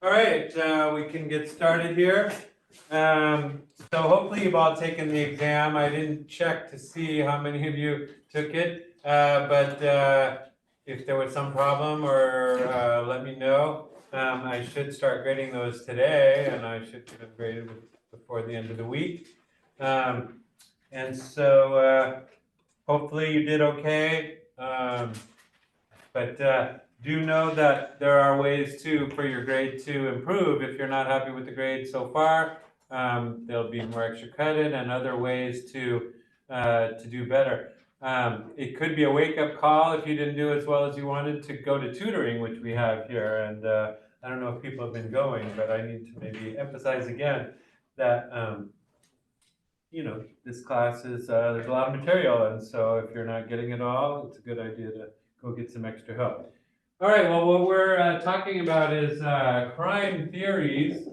All right, we can get started here. So hopefully you've all taken the exam. I didn't check to see how many of you took it, but if there was some problem or let me know. I should start grading those today, and I should get them graded before the end of the week. And so hopefully you did okay. But do know that there are ways for your grade to improve. If you're not happy with the grade so far, there'll be more extra credit and other ways to do better. It could be a wake-up call if you didn't do as well as you wanted to go to tutoring, which we have here. And I don't know if people have been going, but I need to maybe emphasize again that this class is there's a lot of material, and so if you're not getting it all, it's a good idea to go get some extra help. All right, well, what we're talking about is crime theories.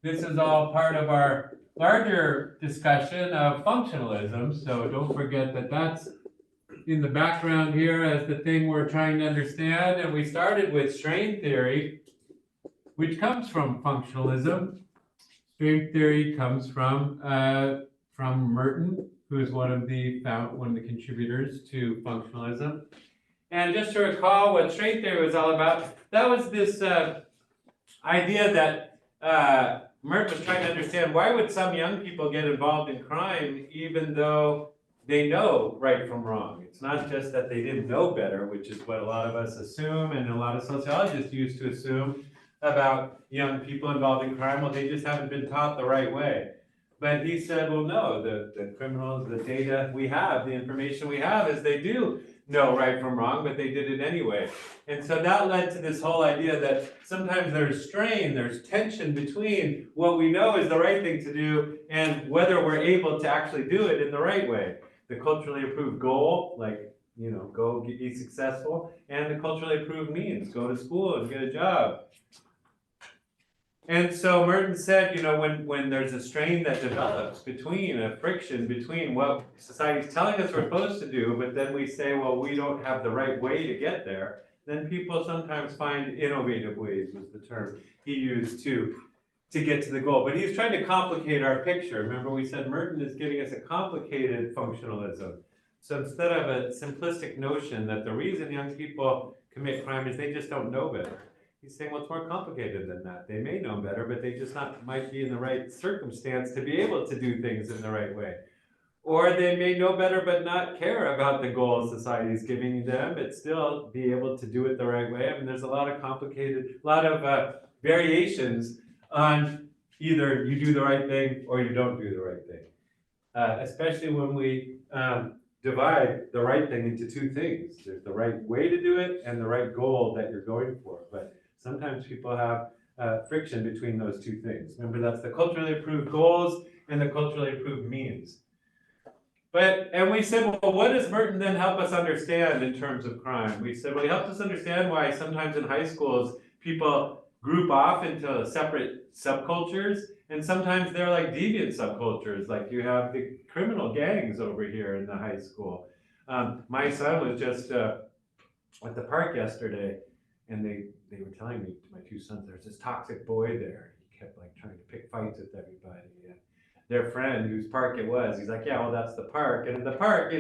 This is all part of our larger discussion of functionalism, so don't forget that that's in the background here as the thing we're trying to understand. And we started with strain theory, which comes from functionalism. Strain theory comes from Merton, who is one of the contributors to functionalism. And just to recall what strain theory was all about, that was this idea that Merton was trying to understand why would some young people get involved in crime even though they know right from wrong. It's not just that they didn't know better, which is what a lot of us assume and a lot of sociologists used to assume about young people involved in crime. Well, they just haven't been taught the right way. But he said, well, no, the criminals, the data we have, the information we have is they do know right from wrong, but they did it anyway. And so that led to this whole idea that sometimes there's strain, there's tension between what we know is the right thing to do and whether we're able to actually do it in the right way. The culturally approved goal, like, go be successful, and the culturally approved means, go to school and get a job. And so Merton said, when there's a strain that develops between a friction between what society's telling us we're supposed to do, but then we say, well, we don't have the right way to get there, then people sometimes find innovative ways, was the term he used to get to the goal. But he's trying to complicate our picture. Remember, we said Merton is giving us a complicated functionalism. So instead of a simplistic notion that the reason young people commit crime is they just don't know better, he's saying, well, it's more complicated than that. They may know better, but they just might be in the right circumstance to be able to do things in the right way. Or they may know better, but not care about the goals society is giving them, but still be able to do it the right way. I mean, there's a lot of variations on either you do the right thing or you don't do the right thing. Especially when we divide the right thing into two things. There's the right way to do it and the right goal that you're going for. But sometimes people have friction between those two things. Remember, that's the culturally approved goals and the culturally approved means. And we said, well, what does Merton then help us understand in terms of crime? We said, well, he helps us understand why sometimes in high schools people group off into separate subcultures, and sometimes they're like deviant subcultures, like you have the criminal gangs over here in the high school. My son was just at the park yesterday, and they were telling me, my two sons, there's this toxic boy there. He kept like trying to pick fights with everybody. And their friend, whose park it was, he's like, yeah, well, that's the park. And in the park,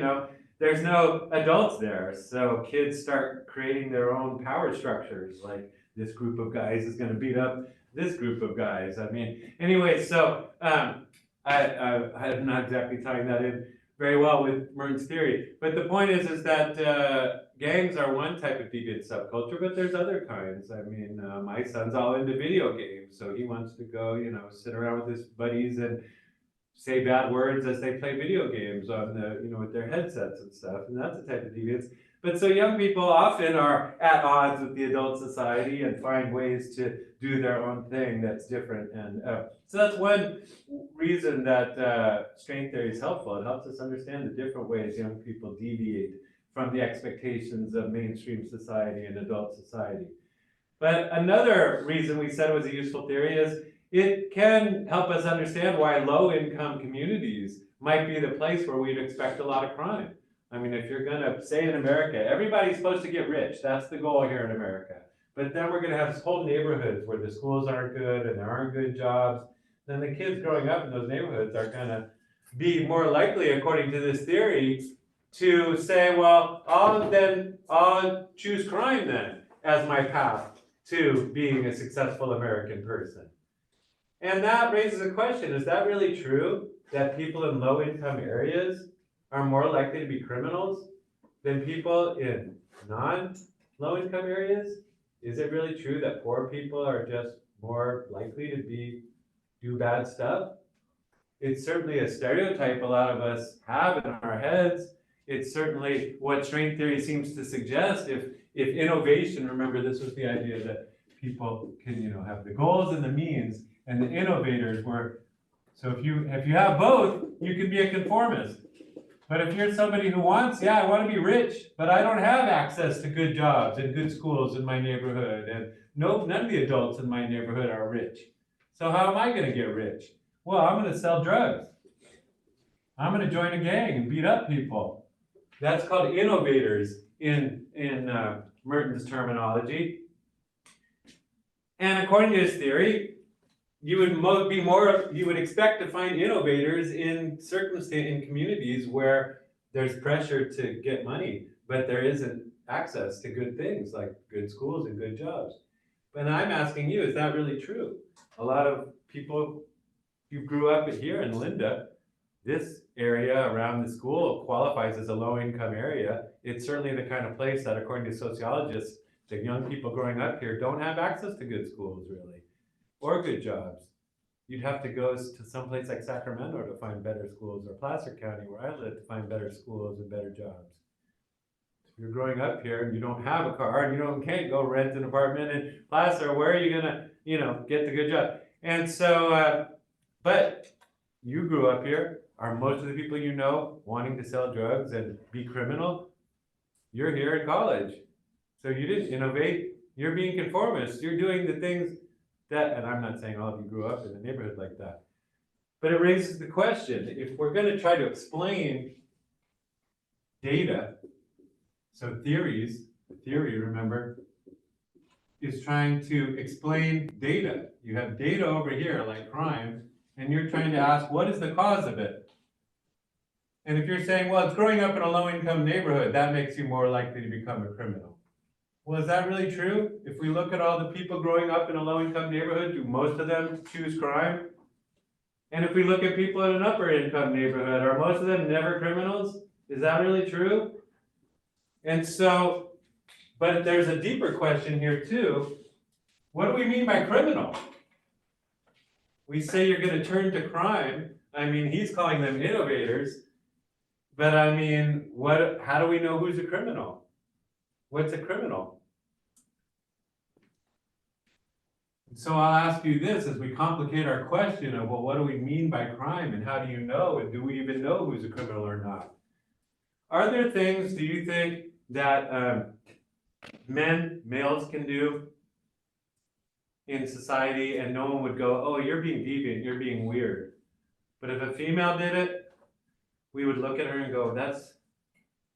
there's no adults there. So kids start creating their own power structures, like this group of guys is going to beat up this group of guys. I mean, anyway, so I'm not exactly tying that in very well with Merton's theory. But the point is that gangs are one type of deviant subculture, but there's other kinds. I mean, my son's all into video games, so he wants to go, sit around with his buddies and say bad words as they play video games on with their headsets and stuff, and that's a type of deviance. But so young people often are at odds with the adult society and find ways to do their own thing that's different. And so that's one reason that strain theory is helpful. It helps us understand the different ways young people deviate from the expectations of mainstream society and adult society. But another reason we said it was a useful theory is it can help us understand why low-income communities might be the place where we'd expect a lot of crime. I mean, if you're gonna say in America, everybody's supposed to get rich, that's the goal here in America. But then we're gonna have this whole neighborhoods where the schools aren't good and there aren't good jobs. Then the kids growing up in those neighborhoods are gonna be more likely, according to this theory, to say, well, I'll choose crime then as my path to being a successful American person. And that raises a question, is that really true that people in low-income areas are more likely to be criminals than people in non-low-income areas? Is it really true that poor people are just more likely to do bad stuff? It's certainly a stereotype a lot of us have in our heads. It's certainly what string theory seems to suggest. If innovation, remember this was the idea that people can, have the goals and the means, and the innovators were, so if you have both, you can be a conformist. But if you're somebody who wants, I want to be rich, but I don't have access to good jobs and good schools in my neighborhood, and none of the adults in my neighborhood are rich. So how am I going to get rich? Well, I'm going to sell drugs. I'm going to join a gang and beat up people. That's called innovators in Merton's terminology. And according to his theory, you would expect to find innovators in communities where there's pressure to get money, but there isn't access to good things like good schools and good jobs. And I'm asking you, is that really true? A lot of people who grew up here in Linda, this area around the school qualifies as a low-income area. It's certainly the kind of place that, according to sociologists, the young people growing up here don't have access to good schools, really, or good jobs. You'd have to go to someplace like Sacramento to find better schools, or Placer County, where I live, to find better schools and better jobs. If you're growing up here and you don't have a car and you can't go rent an apartment in Placer, where are you gonna, get the good job? And so, but you grew up here. Are most of the people you know wanting to sell drugs and be criminal? You're here in college. So you didn't innovate. You're being conformist. You're doing the things that, and I'm not saying all of you grew up in a neighborhood like that, but it raises the question, if we're going to try to explain data, so theory, remember, is trying to explain data. You have data over here, like crime, and you're trying to ask, what is the cause of it? And if you're saying, well, it's growing up in a low-income neighborhood, that makes you more likely to become a criminal. Well, is that really true? If we look at all the people growing up in a low-income neighborhood, do most of them choose crime? And if we look at people in an upper-income neighborhood, are most of them never criminals? Is that really true? And so, but there's a deeper question here too. What do we mean by criminal? We say you're going to turn to crime. I mean, he's calling them innovators. But I mean, how do we know who's a criminal? What's a criminal? So I'll ask you this as we complicate our question of, well, what do we mean by crime and how do you know, and do we even know who's a criminal or not? Are there things, do you think, that males can do in society and no one would go, oh, you're being deviant, you're being weird? But if a female did it, we would look at her and go, that's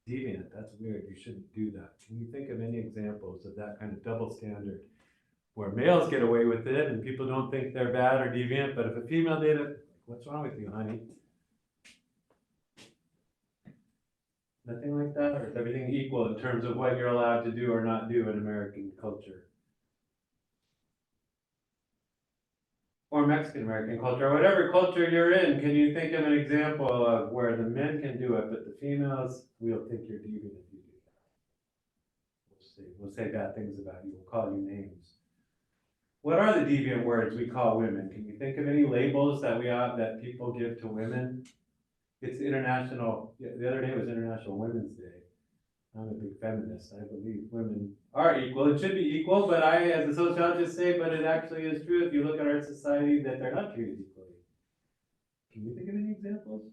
deviant, that's weird, you shouldn't do that. Can you think of any examples of that kind of double standard where males get away with it and people don't think they're bad or deviant, but if a female did it, what's wrong with you, honey? Nothing like that? Or is everything equal in terms of what you're allowed to do or not do in American culture? Or Mexican American culture, or whatever culture you're in, can you think of an example of where the men can do it, but the females, we'll think you're deviant if you do that? We'll say bad things about you, we'll call you names. What are the deviant words we call women? Can you think of any labels that we have that people give to women? It's international, the other day was International Women's Day. I'm a big feminist. I believe women are equal. It should be equal, but I, as a sociologist, say, but it actually is true if you look at our society that they're not treated equally. Can you think of any examples?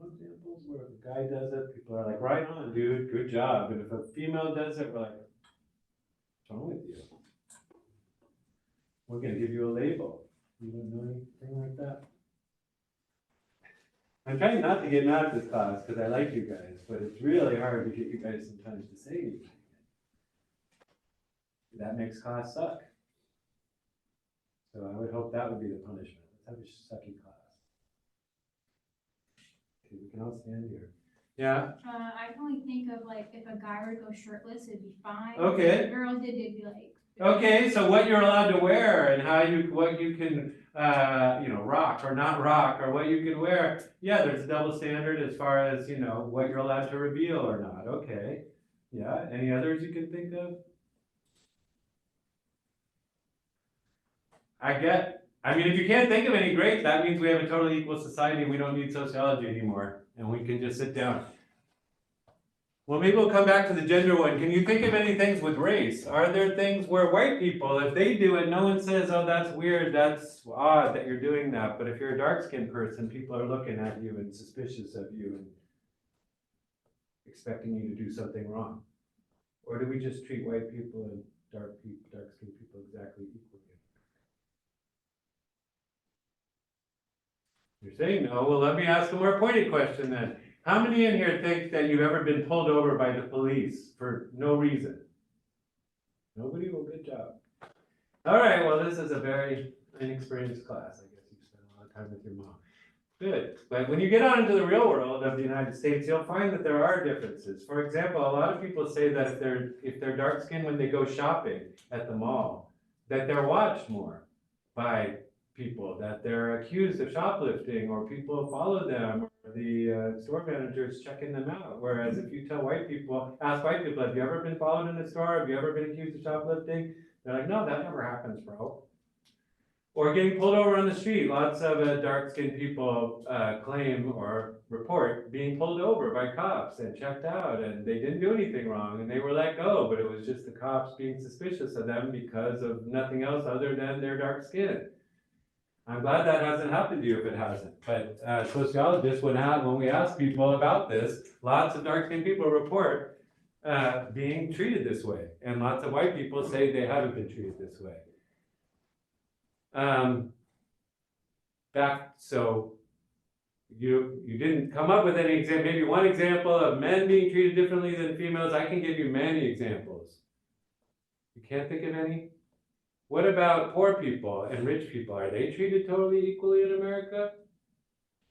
No examples where if a guy does it, people are like, right on, dude, good job. And if a female does it, we're like, what's wrong with you? We're going to give you a label. You don't know anything like that? I'm trying not to get mad at this class because I like you guys, but it's really hard to get you guys sometimes to say anything. That makes class suck. So I would hope that would be the punishment. Let's have a sucky class. Okay, we can all stand here. Yeah. I can only think of like if a guy were to go shirtless, it'd be fine. Okay. If a girl did, it'd be like. Okay, so what you're allowed to wear and what you can, rock or not rock or what you can wear. Yeah, there's a double standard as far as, what you're allowed to reveal or not. Okay. Yeah, any others you can think of? If you can't think of any, great, that means we have a totally equal society and we don't need sociology anymore. And we can just sit down. Well, maybe we'll come back to the gender one. Can you think of any things with race? Are there things where white people, if they do it, no one says, oh, that's weird, that's odd that you're doing that. But if you're a dark-skinned person, people are looking at you and suspicious of you and expecting you to do something wrong. Or do we just treat white people and dark-skinned people exactly equally? You're saying no. Well, let me ask a more pointed question then. How many in here think that you've ever been pulled over by the police for no reason? Nobody? Well, good job. All right, well, this is a very inexperienced class. I guess you spent a lot of time with your mom. Good. But when you get out into the real world of the United States, you'll find that there are differences. For example, a lot of people say that if they're dark-skinned when they go shopping at the mall, that they're watched more by people, that they're accused of shoplifting, or people follow them, or the store managers checking them out. Whereas if you ask white people, have you ever been followed in a store? Have you ever been accused of shoplifting? They're like, no, that never happens, bro. Or getting pulled over on the street. Lots of dark-skinned people claim or report being pulled over by cops and checked out, and they didn't do anything wrong, and they were let go, but it was just the cops being suspicious of them because of nothing else other than their dark skin. I'm glad that hasn't happened to you if it hasn't. But sociologists went out when we asked people about this, lots of dark-skinned people report being treated this way. And lots of white people say they haven't been treated this way. So you didn't come up with any example, maybe one example of men being treated differently than females. I can give you many examples. You can't think of any? What about poor people and rich people? Are they treated totally equally in America?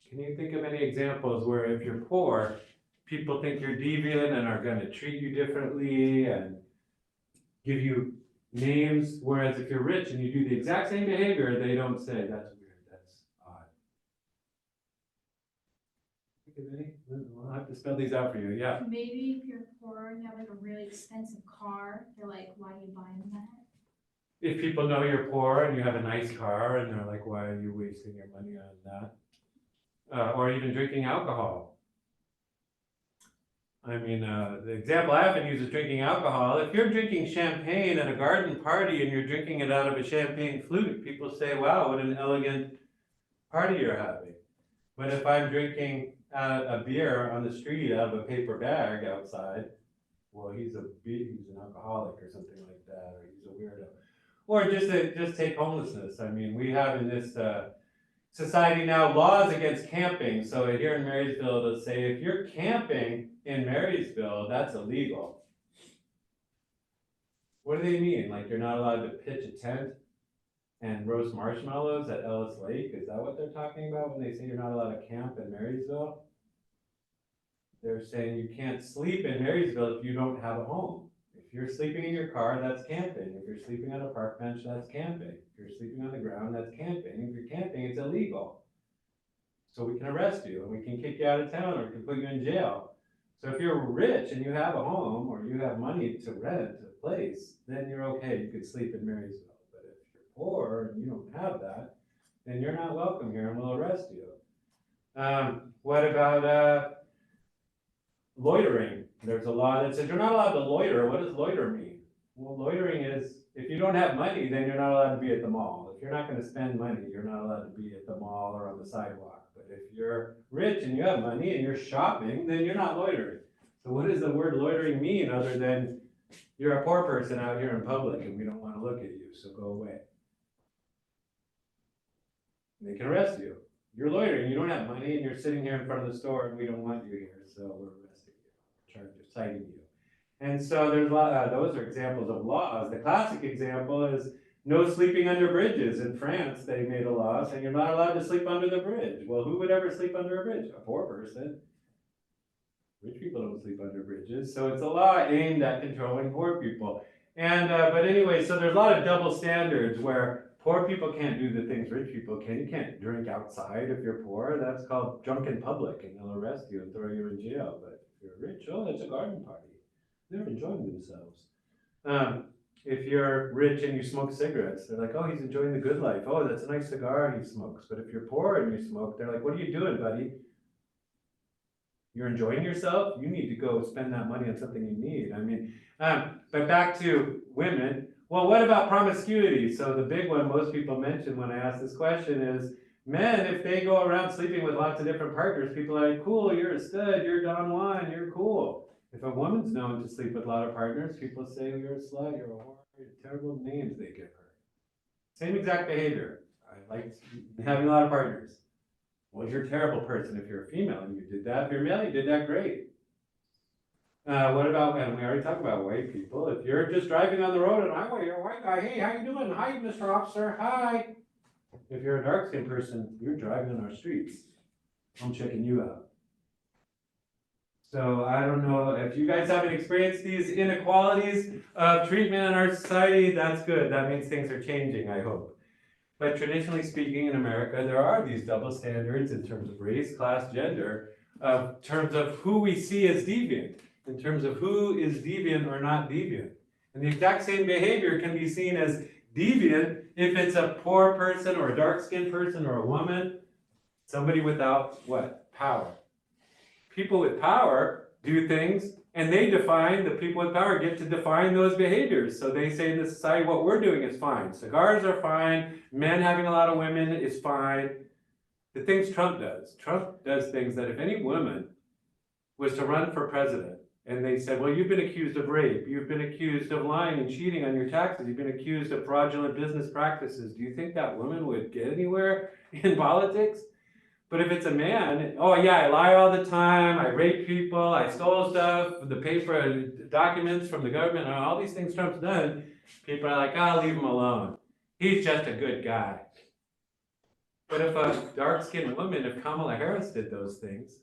Can you think of any examples where if you're poor, people think you're deviant and are going to treat you differently and give you names, whereas if you're rich and you do the exact same behavior, they don't say, that's weird, that's odd. Think of any? I'll have to spell these out for you, yeah. Maybe if you're poor and you have like a really expensive car, they're like, why are you buying that? If people know you're poor and you have a nice car and they're like, why are you wasting your money on that? Or even drinking alcohol. The example I often use is drinking alcohol. If you're drinking champagne at a garden party and you're drinking it out of a champagne flute, people say, wow, what an elegant party you're having. But if I'm drinking a beer on the street out of a paper bag outside, well, he's an alcoholic or something like that, or he's a weirdo. Or just take homelessness. We have in this society now laws against camping. So here in Marysville, they'll say if you're camping in Marysville, that's illegal. What do they mean? Like you're not allowed to pitch a tent and roast marshmallows at Ellis Lake? Is that what they're talking about when they say you're not allowed to camp in Marysville? They're saying you can't sleep in Marysville if you don't have a home. If you're sleeping in your car, that's camping. If you're sleeping on a park bench, that's camping. If you're sleeping on the ground, that's camping. If you're camping, it's illegal. So we can arrest you and we can kick you out of town or we can put you in jail. So if you're rich and you have a home or you have money to rent a place, then you're okay. You could sleep in Marysville. But if you're poor and you don't have that, then you're not welcome here and we'll arrest you. What about loitering? There's a law that says you're not allowed to loiter. What does loiter mean? Well, loitering is if you don't have money, then you're not allowed to be at the mall. If you're not going to spend money, you're not allowed to be at the mall or on the sidewalk. But if you're rich and you have money and you're shopping, then you're not loitering. So what does the word loitering mean other than you're a poor person out here in public and we don't want to look at you, so go away. And they can arrest you. you're loitering, you don't have money, and you're sitting here in front of the store, and we don't want you here, so we're arresting you, charged of citing you. And so there's a lot, those are examples of laws. The classic example is no sleeping under bridges. In France, they made a law saying you're not allowed to sleep under the bridge. Well, who would ever sleep under a bridge? A poor person. Rich people don't sleep under bridges. So it's a law aimed at controlling poor people. And, but anyway, so there's a lot of double standards where poor people can't do the things rich people can. You can't drink outside if you're poor. That's called drunk in public, and they'll arrest you and throw you in jail. But if you're rich, oh, that's a garden party. They're enjoying themselves. If you're rich and you smoke cigarettes, they're like, oh, he's enjoying the good life. Oh, that's a nice cigar he smokes. But if you're poor and you smoke, they're like, what are you doing, buddy? You're enjoying yourself? You need to go spend that money on something you need. I mean, but back to women. Well, what about promiscuity? So the big one most people mention when I ask this question is, men, if they go around sleeping with lots of different partners, people are like, cool, you're a stud, you're Don Juan, you're cool. If a woman's known to sleep with a lot of partners, people say, you're a slut, you're a whore, you're terrible names they give her. Same exact behavior. I like having a lot of partners. Well, you're a terrible person if you're a female and you did that. If you're male, you did that great. What about, and we already talked about white people. If you're just driving on the road and highway, you're a white guy, hey, how you doing? Hi, Mr. Officer, hi. If you're a dark-skinned person, you're driving on our streets. I'm checking you out. So I don't know if you guys haven't experienced these inequalities of treatment in our society, that's good. That means things are changing, I hope. But traditionally speaking in America, there are these double standards in terms of race, class, gender, in terms of who we see as deviant, in terms of who is deviant or not deviant. And the exact same behavior can be seen as deviant if it's a poor person or a dark-skinned person or a woman, somebody without what? Power. People with power do things, and they define, the people with power get to define those behaviors. So they say in the society, what we're doing is fine. Cigars are fine. Men having a lot of women is fine. The things Trump does things that if any woman was to run for president, and they said, well, you've been accused of rape, you've been accused of lying and cheating on your taxes, you've been accused of fraudulent business practices, do you think that woman would get anywhere in politics? But if it's a man, oh yeah, I lie all the time, I rape people, I stole stuff, the paper, documents from the government, and all these things Trump's done, people are like, oh, leave him alone. He's just a good guy. But if a dark-skinned woman, if Kamala Harris did those things,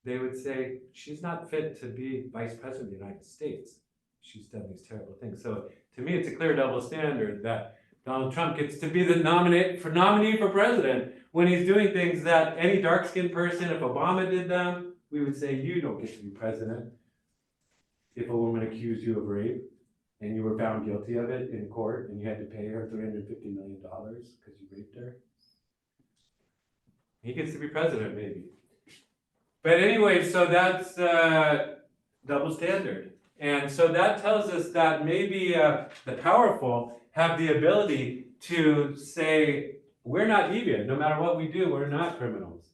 they would say, she's not fit to be vice president of the United States. She's done these terrible things. So to me, it's a clear double standard that Donald Trump gets to be the nominee for president when he's doing things that any dark-skinned person, if Obama did them, we would say, you don't get to be president. If a woman accused you of rape and you were found guilty of it in court and you had to pay her $350 million because you raped her, he gets to be president maybe. But anyway, so that's double standard. And so that tells us that maybe the powerful have the ability to say, we're not deviant. No matter what we do, we're not criminals.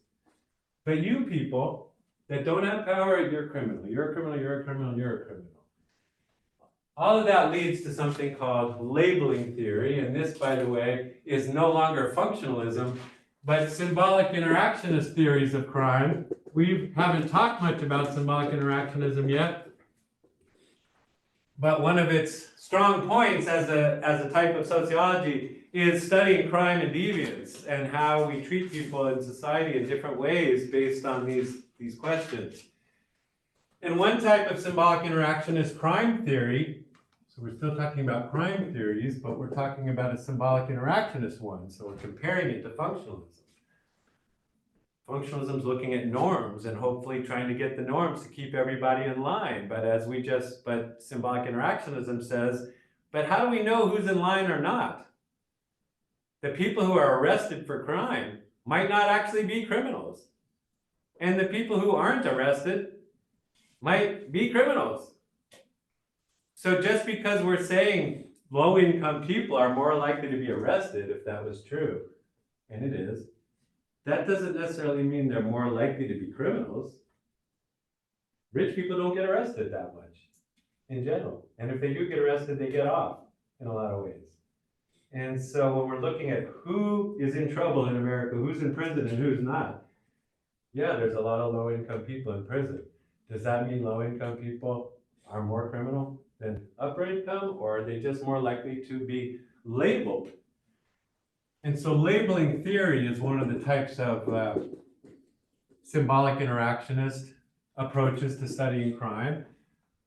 But you people that don't have power, you're a criminal. You're a criminal, you're a criminal, you're a criminal. All of that leads to something called labeling theory. And this, by the way, is no longer functionalism, but symbolic interactionist theories of crime. We haven't talked much about symbolic interactionism yet. But one of its strong points as a type of sociology is studying crime and deviance and how we treat people in society in different ways based on these questions. And one type of symbolic interactionist crime theory, so we're still talking about crime theories, but we're talking about a symbolic interactionist one, so we're comparing it to functionalism. Functionalism is looking at norms and hopefully trying to get the norms to keep everybody in line. But but symbolic interactionism says, but how do we know who's in line or not? The people who are arrested for crime might not actually be criminals. And the people who aren't arrested might be criminals. So just because we're saying low-income people are more likely to be arrested, if that was true, and it is, that doesn't necessarily mean they're more likely to be criminals. Rich people don't get arrested that much in general. And if they do get arrested, they get off in a lot of ways. And so when we're looking at who is in trouble in America, who's in prison and who's not, yeah, there's a lot of low-income people in prison. Does that mean low-income people are more criminal than upper income, or are they just more likely to be labeled? And so labeling theory is one of the types of symbolic interactionist approaches to studying crime.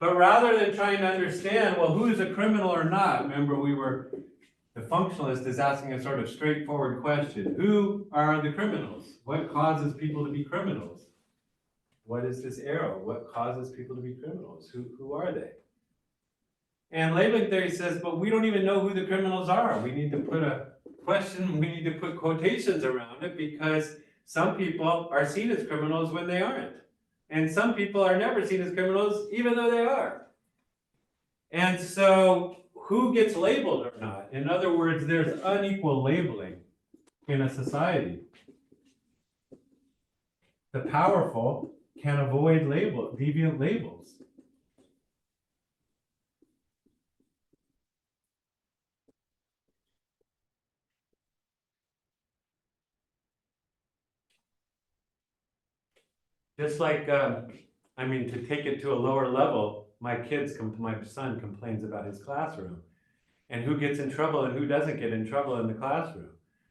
But rather than trying to understand, well, who's a criminal or not, remember the functionalist is asking a sort of straightforward question. Who are the criminals? What causes people to be criminals? What is this arrow? What causes people to be criminals? Who are they? And labeling theory says, but we don't even know who the criminals are. We need to put a question, we need to put quotations around it, because some people are seen as criminals when they aren't. And some people are never seen as criminals even though they are. And so who gets labeled or not? In other words, there's unequal labeling in a society. The powerful can avoid deviant labels. Just like, to take it to a lower level, my son complains about his classroom and who gets in trouble and who doesn't get in trouble in the classroom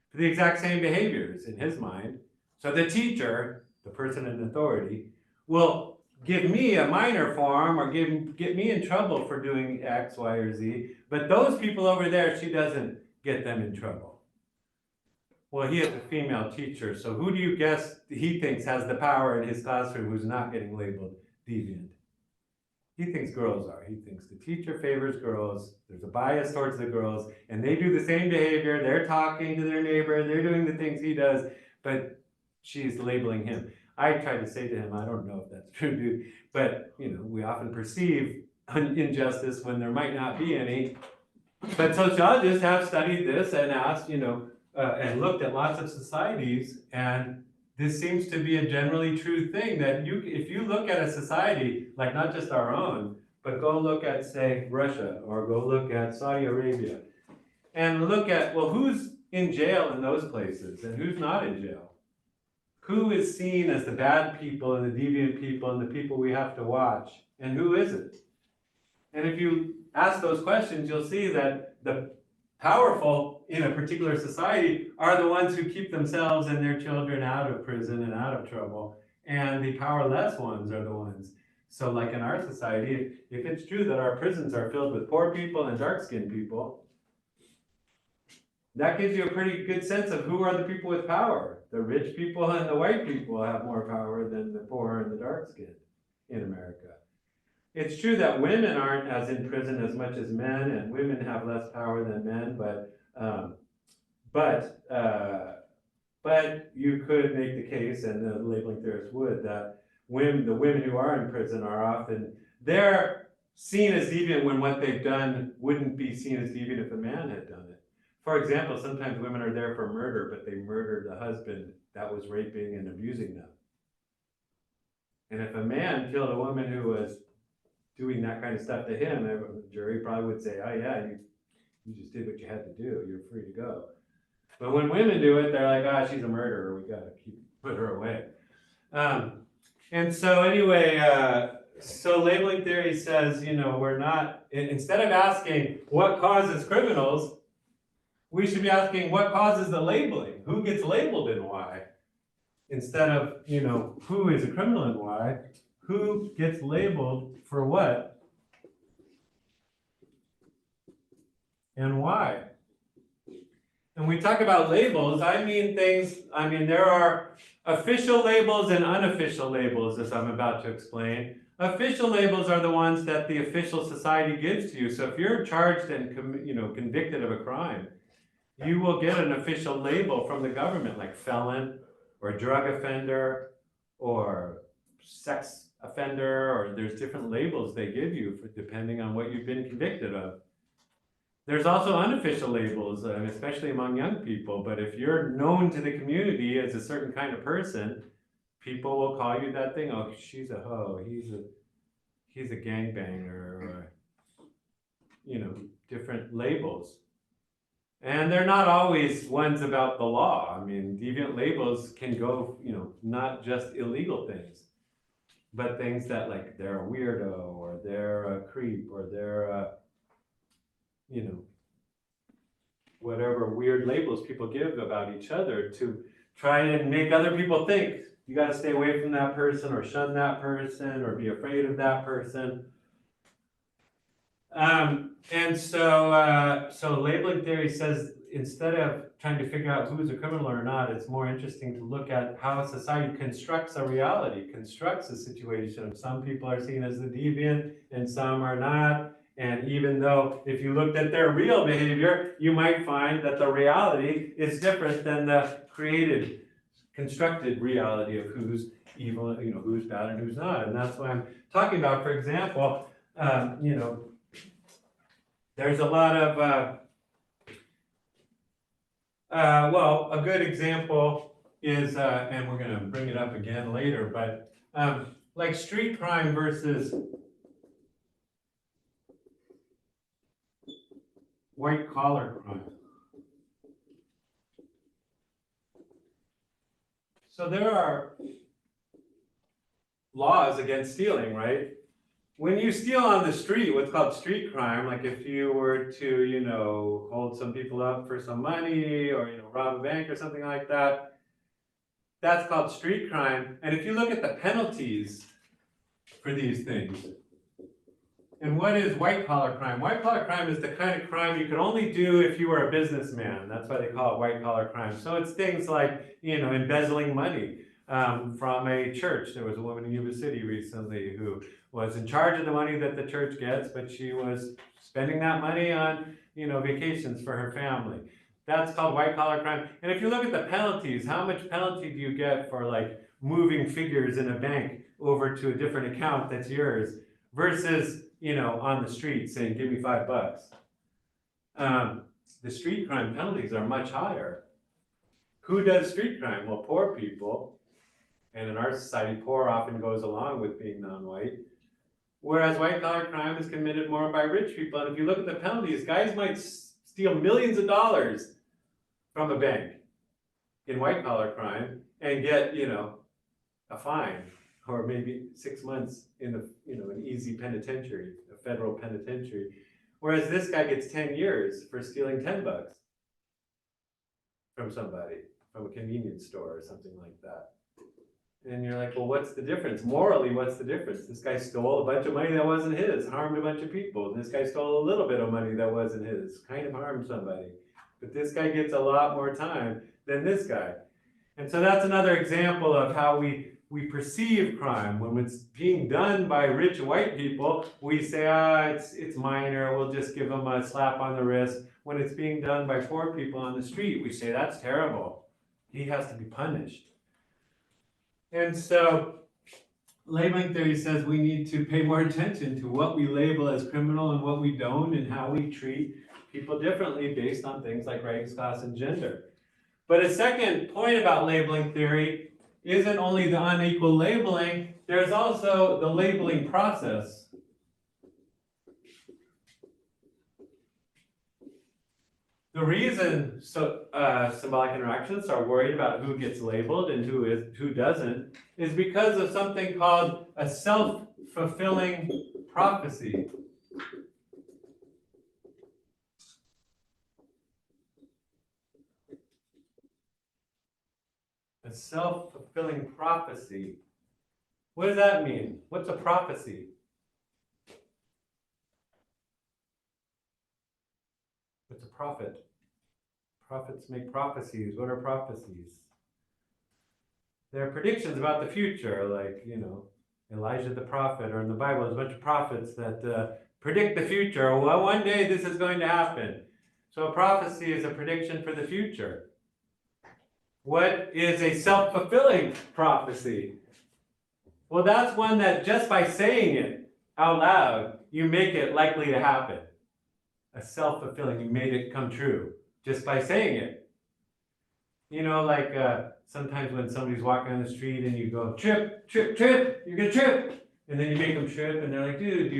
for the exact same behaviors in his mind. So the teacher, the person in authority, will give me a minor form or get me in trouble for doing X, Y, or Z, but those people over there, she doesn't get them in trouble. Well, he has a female teacher, so who do you guess he thinks has the power in his classroom who's not getting labeled deviant? He thinks girls are. He thinks the teacher favors girls, there's a bias towards the girls, and they do the same behavior, they're talking to their neighbor, they're doing the things he does, but she's labeling him. I tried to say to him, I don't know if that's true, dude, but we often perceive injustice when there might not be any. But sociologists have studied this and asked, and looked at lots of societies, and this seems to be a generally true thing, that if you look at a society, like not just our own, but go look at, say, Russia, or go look at Saudi Arabia, and look at, well, who's in jail in those places, and who's not in jail? Who is seen as the bad people, and the deviant people, and the people we have to watch, and who isn't? And if you ask those questions, you'll see that the powerful in a particular society are the ones who keep themselves and their children out of prison and out of trouble, and the powerless ones are the ones. So like in our society, if it's true that our prisons are filled with poor people and dark-skinned people, that gives you a pretty good sense of who are the people with power. The rich people and the white people have more power than the poor and the dark-skinned in America. It's true that women aren't as in prison as much as men, and women have less power than men, but you could make the case, and the labeling theorists would, that the women who are in prison are often, they're seen as deviant when what they've done wouldn't be seen as deviant if a man had done it. For example, sometimes women are there for murder, but they murdered the husband that was raping and abusing them. And if a man killed a woman who was doing that kind of stuff to him, the jury probably would say, oh yeah, you just did what you had to do, you're free to go. But when women do it, they're like, she's a murderer, we gotta put her away. And so anyway, so labeling theory says, we're not, instead of asking what causes criminals, we should be asking what causes the labeling, who gets labeled and why, instead of, who is a criminal and why, who gets labeled for what and why. And we talk about labels, there are official labels and unofficial labels, as I'm about to explain. Official labels are the ones that the official society gives to you. So if you're charged and convicted of a crime, you will get an official label from the government, like felon, or drug offender, or sex offender, or there's different labels they give you depending on what you've been convicted of. There's also unofficial labels, especially among young people, but if you're known to the community as a certain kind of person, people will call you that thing. Oh, she's a hoe, he's a gangbanger, or different labels. And they're not always ones about the law. I mean, deviant labels can go, not just illegal things, but things that like they're a weirdo or they're a creep or they're a, whatever weird labels people give about each other to try and make other people think you got to stay away from that person or shun that person or be afraid of that person. And so labeling theory says instead of trying to figure out who's a criminal or not, it's more interesting to look at how society constructs a reality, constructs a situation of some people are seen as the deviant and some are not. And even though if you looked at their real behavior, you might find that the reality is different than the created, constructed reality of who's evil, who's bad and who's not. And that's what I'm talking about. For example, there's a lot of, a good example is, and we're going to bring it up again later, but like street crime versus white collar crime. So there are laws against stealing, right? When you steal on the street, what's called street crime, like if you were to, hold some people up for some money or, rob a bank or something like that, that's called street crime. And if you look at the penalties for these things, and what is white collar crime? White collar crime is the kind of crime you could only do if you were a businessman. That's why they call it white collar crime. So it's things like, embezzling money from a church. There was a woman in Yuba City recently who was in charge of the money that the church gets, but she was spending that money on, vacations for her family. That's called white collar crime. And if you look at the penalties, how much penalty do you get for like moving figures in a bank over to a different account that's yours versus, on the street saying, give me $5. The street crime penalties are much higher. Who does street crime? Well, poor people. And in our society, poor often goes along with being non-white. Whereas white collar crime is committed more by rich people. And if you look at the penalties, guys might steal millions of dollars from a bank in white collar crime and get, a fine or maybe 6 months in an easy penitentiary, a federal penitentiary. Whereas this guy gets 10 years for stealing $10 from somebody, from a convenience store or something like that. And you're like, well, what's the difference? Morally, what's the difference? This guy stole a bunch of money that wasn't his, harmed a bunch of people. And this guy stole a little bit of money that wasn't his, kind of harmed somebody. But this guy gets a lot more time than this guy. And so that's another example of how we perceive crime. When it's being done by rich white people, we say, it's minor, we'll just give them a slap on the wrist. When it's being done by poor people on the street, we say, that's terrible. He has to be punished. And so labeling theory says we need to pay more attention to what we label as criminal and what we don't, and how we treat people differently based on things like race, class, and gender. But a second point about labeling theory isn't only the unequal labeling, there's also the labeling process. The reason symbolic interactionists are worried about who gets labeled and who doesn't is because of something called a self-fulfilling prophecy. A self-fulfilling prophecy. What does that mean? What's a prophecy? What's a prophet? Prophets make prophecies. What are prophecies? They're predictions about the future, like, Elijah the prophet, or in the Bible, there's a bunch of prophets that predict the future. Well, one day this is going to happen. So a prophecy is a prediction for the future. What is a self-fulfilling prophecy? Well, that's one that just by saying it out loud, you make it likely to happen. A self-fulfilling, you made it come true just by saying it. Like sometimes when somebody's walking on the street and you go, trip, trip, trip, you're gonna trip. And then you make them trip and they're like, dude,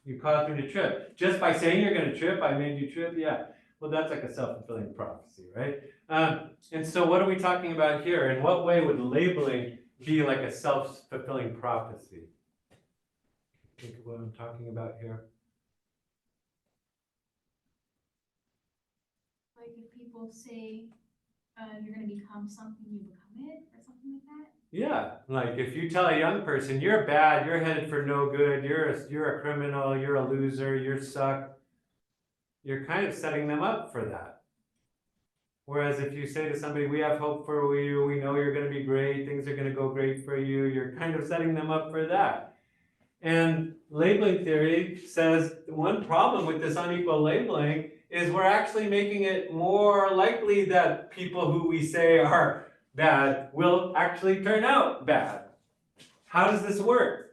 you caused me to trip. Just by saying you're gonna trip, I made you trip, yeah. Well, that's like a self-fulfilling prophecy, right? And so what are we talking about here? In what way would labeling be like a self-fulfilling prophecy? Think of what I'm talking about here. Like if people say, you're gonna become something, you become it, or something like that? Yeah, like if you tell a young person, you're bad, you're headed for no good, you're a criminal, you're a loser, you suck, you're kind of setting them up for that. Whereas if you say to somebody, we have hope for you, we know you're going to be great, things are going to go great for you, you're kind of setting them up for that. And labeling theory says one problem with this unequal labeling is we're actually making it more likely that people who we say are bad will actually turn out bad. How does this work?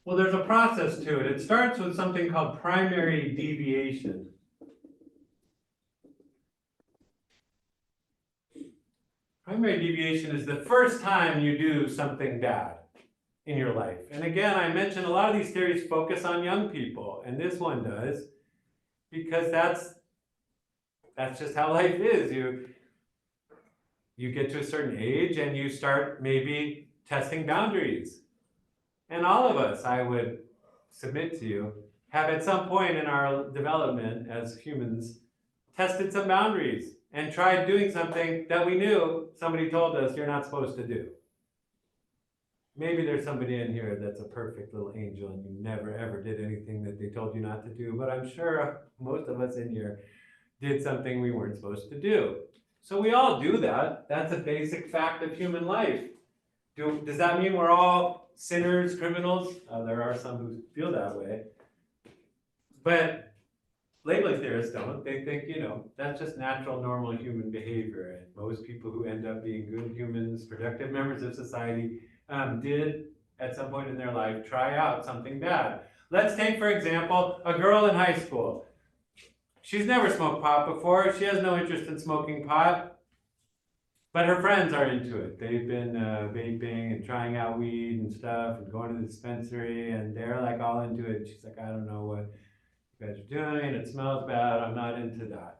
Well, there's a process to it. It starts with something called primary deviation. Primary deviation is the first time you do something bad in your life. And again, I mentioned a lot of these theories focus on young people, and this one does, because that's just how life is. You get to a certain age and you start maybe testing boundaries. And all of us, I would submit to you, have at some point in our development as humans tested some boundaries and tried doing something that we knew somebody told us you're not supposed to do. Maybe there's somebody in here that's a perfect little angel and you never ever did anything that they told you not to do, but I'm sure most of us in here did something we weren't supposed to do. So we all do that. That's a basic fact of human life. Does that mean we're all sinners, criminals? There are some who feel that way. But labeling theorists don't. They think, that's just natural, normal human behavior. And most people who end up being good humans, productive members of society, did, at some point in their life, try out something bad. Let's take, for example, a girl in high school. She's never smoked pot before. She has no interest in smoking pot. But her friends are into it. They've been vaping and trying out weed and stuff and going to the dispensary, and they're like all into it. She's like, I don't know what you guys are doing. It smells bad. I'm not into that.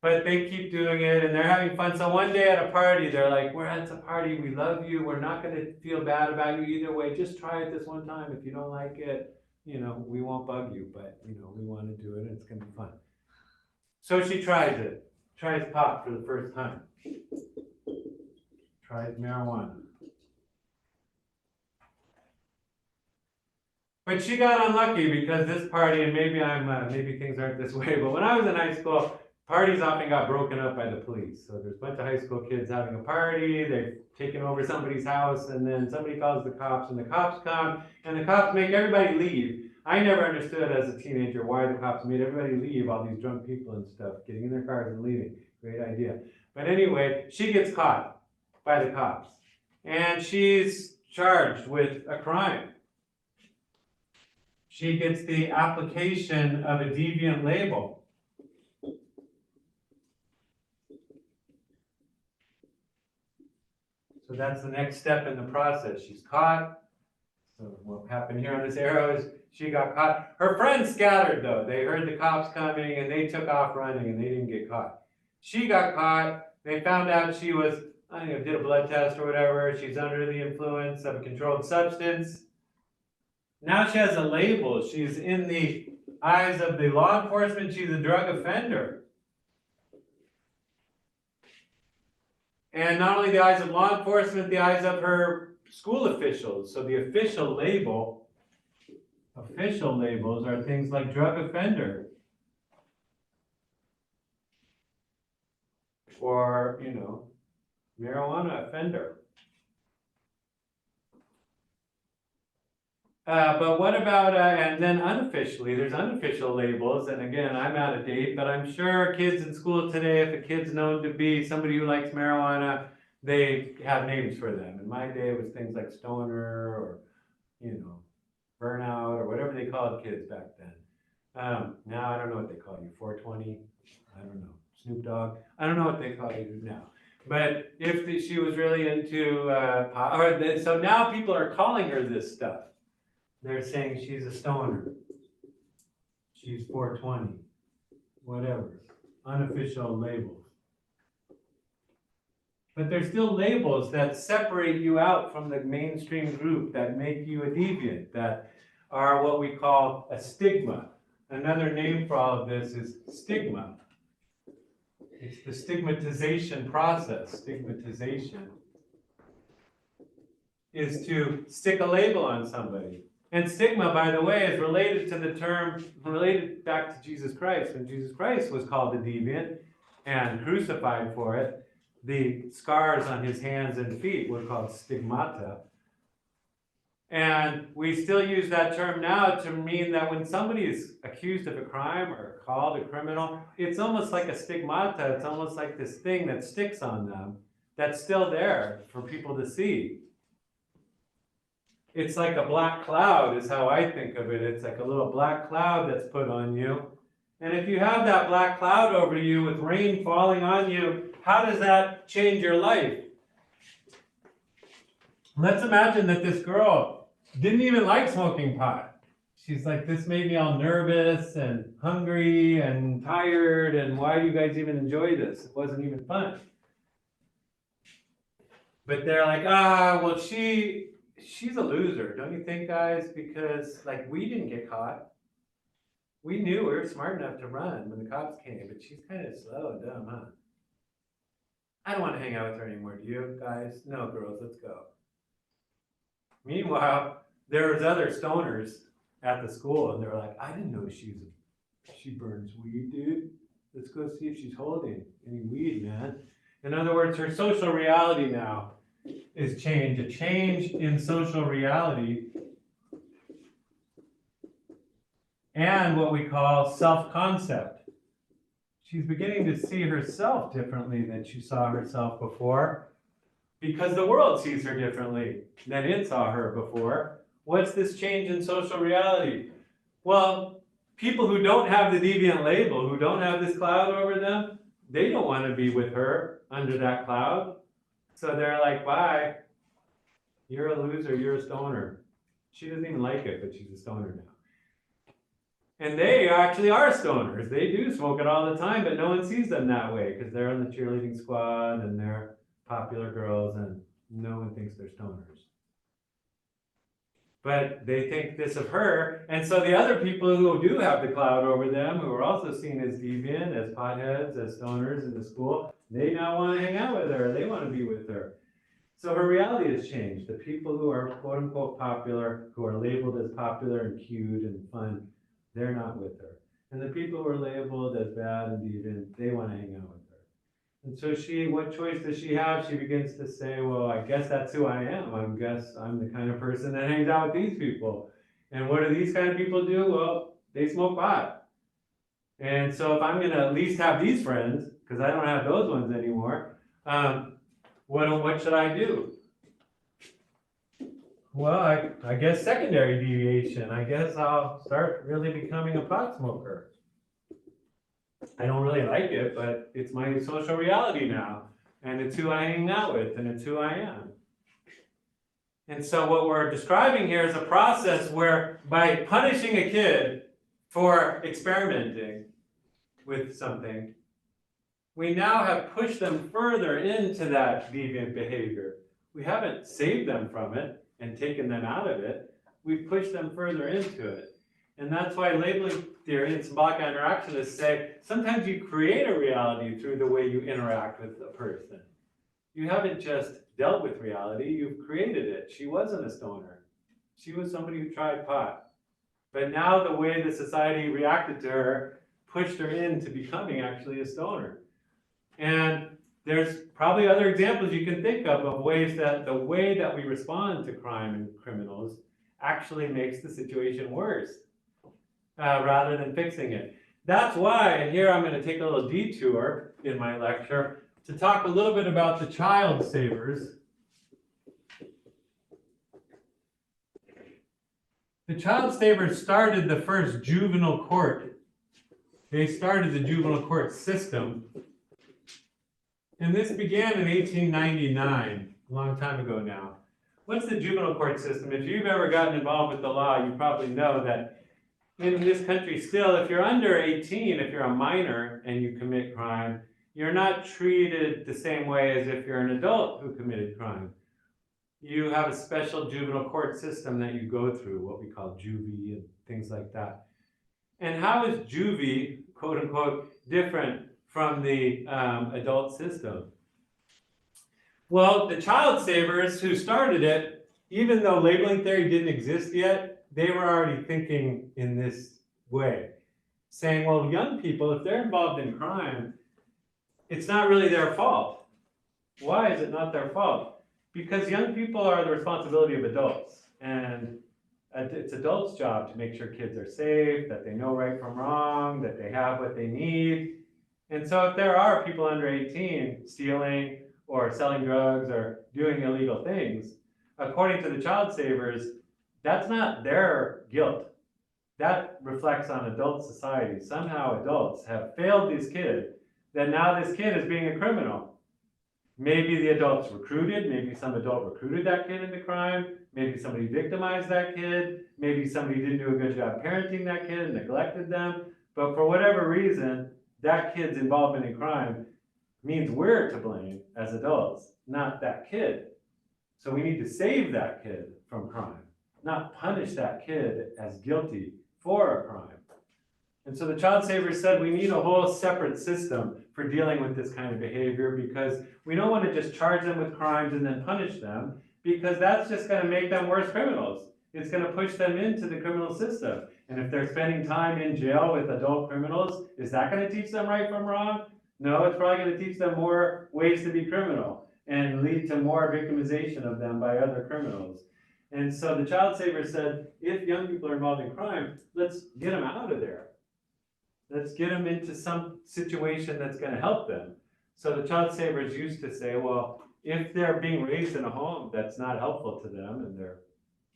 But they keep doing it and they're having fun. So one day at a party, they're like, we're at the party. We love you. We're not going to feel bad about you either way. Just try it this one time. If you don't like it, we won't bug you. But, we want to do it and it's going to be fun. So she tries it. Tries pot for the first time. Tries marijuana. But she got unlucky because this party, and maybe things aren't this way, but when I was in high school, parties often got broken up by the police. So there's a bunch of high school kids having a party, they've taken over somebody's house, and then somebody calls the cops, and the cops come, and the cops make everybody leave. I never understood as a teenager why the cops made everybody leave, all these drunk people and stuff, getting in their cars and leaving. Great idea. But anyway, she gets caught by the cops, and she's charged with a crime. She gets the application of a deviant label. So that's the next step in the process. She's caught. So what happened here on this arrow is she got caught. Her friends scattered though. They heard the cops coming and they took off running and they didn't get caught. She got caught. They found out she was, did a blood test or whatever. She's under the influence of a controlled substance. Now she has a label. She's in the eyes of the law enforcement. She's a drug offender. And not only the eyes of law enforcement, the eyes of her school officials. So the official labels are things like drug offender. Or, marijuana offender. But what about, and then unofficially, there's unofficial labels, and again, I'm out of date, but I'm sure kids in school today, if a kid's known to be somebody who likes marijuana, they have names for them. In my day, it was things like stoner or, burnout or whatever they called kids back then. Now I don't know what they call you, 420, I don't know, Snoop Dogg, I don't know what they call you now. But if she was really into, so now people are calling her this stuff. They're saying she's a stoner. She's 420. whatever, unofficial labels. But they're still labels that separate you out from the mainstream group, that make you a deviant, that are what we call a stigma. Another name for all of this is stigma. It's the stigmatization process. Stigmatization is to stick a label on somebody. And stigma, by the way, is related to the term, related back to Jesus Christ. When Jesus Christ was called a deviant and crucified for it, the scars on his hands and feet were called stigmata. And we still use that term now to mean that when somebody is accused of a crime or called a criminal, it's almost like a stigmata. It's almost like this thing that sticks on them that's still there for people to see. It's like a black cloud is how I think of it. It's like a little black cloud that's put on you. And if you have that black cloud over you with rain falling on you, how does that change your life? Let's imagine that this girl didn't even like smoking pot. She's like, this made me all nervous and hungry and tired, and why do you guys even enjoy this? It wasn't even fun. But they're like, well, she's a loser, don't you think, guys? Because, like, we didn't get caught. We knew we were smart enough to run when the cops came, but she's kind of slow and dumb, huh? I don't want to hang out with her anymore, do you, guys? No, girls, let's go. Meanwhile, there was other stoners at the school, and they were like, I didn't know she burns weed, dude. Let's go see if she's holding any weed, man. In other words, her social reality now is change, a change in social reality, and what we call self-concept. She's beginning to see herself differently than she saw herself before, because the world sees her differently than it saw her before. What's this change in social reality? Well, people who don't have the deviant label, who don't have this cloud over them, they don't want to be with her under that cloud. So they're like, bye, you're a loser, you're a stoner. She doesn't even like it, but she's a stoner now. And they actually are stoners. They do smoke it all the time, but no one sees them that way because they're on the cheerleading squad and they're popular girls and no one thinks they're stoners. But they think this of her, and so the other people who do have the cloud over them, who are also seen as deviant, as potheads, as stoners in the school, they now want to hang out with her, they want to be with her. So her reality has changed. The people who are quote unquote popular, who are labeled as popular and cute and fun, they're not with her. And the people who are labeled as bad and deviant, they want to hang out with her. And so what choice does she have? She begins to say, well, I guess that's who I am. I guess I'm the kind of person that hangs out with these people. And what do these kind of people do? Well, they smoke pot. And so if I'm going to at least have these friends, because I don't have those ones anymore, what should I do? Well, I guess secondary deviation. I guess I'll start really becoming a pot smoker. I don't really like it, but it's my social reality now. And it's who I hang out with, and it's who I am. And so what we're describing here is a process where by punishing a kid for experimenting with something, we now have pushed them further into that deviant behavior. We haven't saved them from it and taken them out of it. We've pushed them further into it. And that's why labeling theory and symbolic interactionists say sometimes you create a reality through the way you interact with a person. You haven't just dealt with reality, you've created it. She wasn't a stoner. She was somebody who tried pot. But now the way the society reacted to her pushed her into becoming actually a stoner. And there's probably other examples you can think of ways that the way that we respond to crime and criminals actually makes the situation worse rather than fixing it. That's why, and here I'm going to take a little detour in my lecture to talk a little bit about the child savers. The child savers started the first juvenile court. They started the juvenile court system. And this began in 1899, a long time ago now. What's the juvenile court system? If you've ever gotten involved with the law, you probably know that in this country still, if you're under 18, if you're a minor and you commit crime, you're not treated the same way as if you're an adult who committed crime. You have a special juvenile court system that you go through, what we call juvie and things like that. And how is juvie, quote unquote, different from the adult system? Well, the child savers who started it, even though labeling theory didn't exist yet, they were already thinking in this way, saying, well, young people, if they're involved in crime, it's not really their fault. Why is it not their fault? Because young people are the responsibility of adults, and it's adults' job to make sure kids are safe, that they know right from wrong, that they have what they need. And so if there are people under 18 stealing or selling drugs or doing illegal things, according to the child savers, that's not their guilt. That reflects on adult society. Somehow adults have failed this kid, that now this kid is being a criminal. Maybe the adults recruited, maybe some adult recruited that kid into crime, maybe somebody victimized that kid, maybe somebody didn't do a good job parenting that kid and neglected them, but for whatever reason, that kid's involvement in crime means we're to blame as adults, not that kid. So we need to save that kid from crime, not punish that kid as guilty for a crime. And so the child savers said we need a whole separate system for dealing with this kind of behavior, because we don't want to just charge them with crimes and then punish them, because that's just going to make them worse criminals. It's going to push them into the criminal system. And if they're spending time in jail with adult criminals, is that going to teach them right from wrong? No, it's probably going to teach them more ways to be criminal and lead to more victimization of them by other criminals. And so the child savers said, if young people are involved in crime, let's get them out of there. Let's get them into some situation that's going to help them. So the child savers used to say, well, if they're being raised in a home that's not helpful to them and they're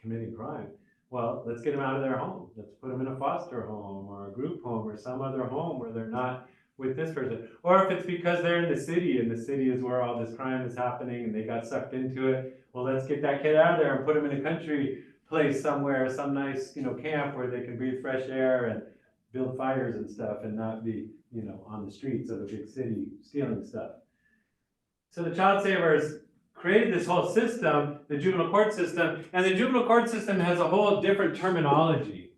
committing crime, well, let's get them out of their home. Let's put them in a foster home or a group home or some other home where they're not with this person. Or if it's because they're in the city and the city is where all this crime is happening and they got sucked into it, well, let's get that kid out of there and put them in a country place somewhere, some nice, camp where they can breathe fresh air and build fires and stuff and not be, on the streets of a big city stealing stuff. So the child savers created this whole system, the juvenile court system, and the juvenile court system has a whole different terminology.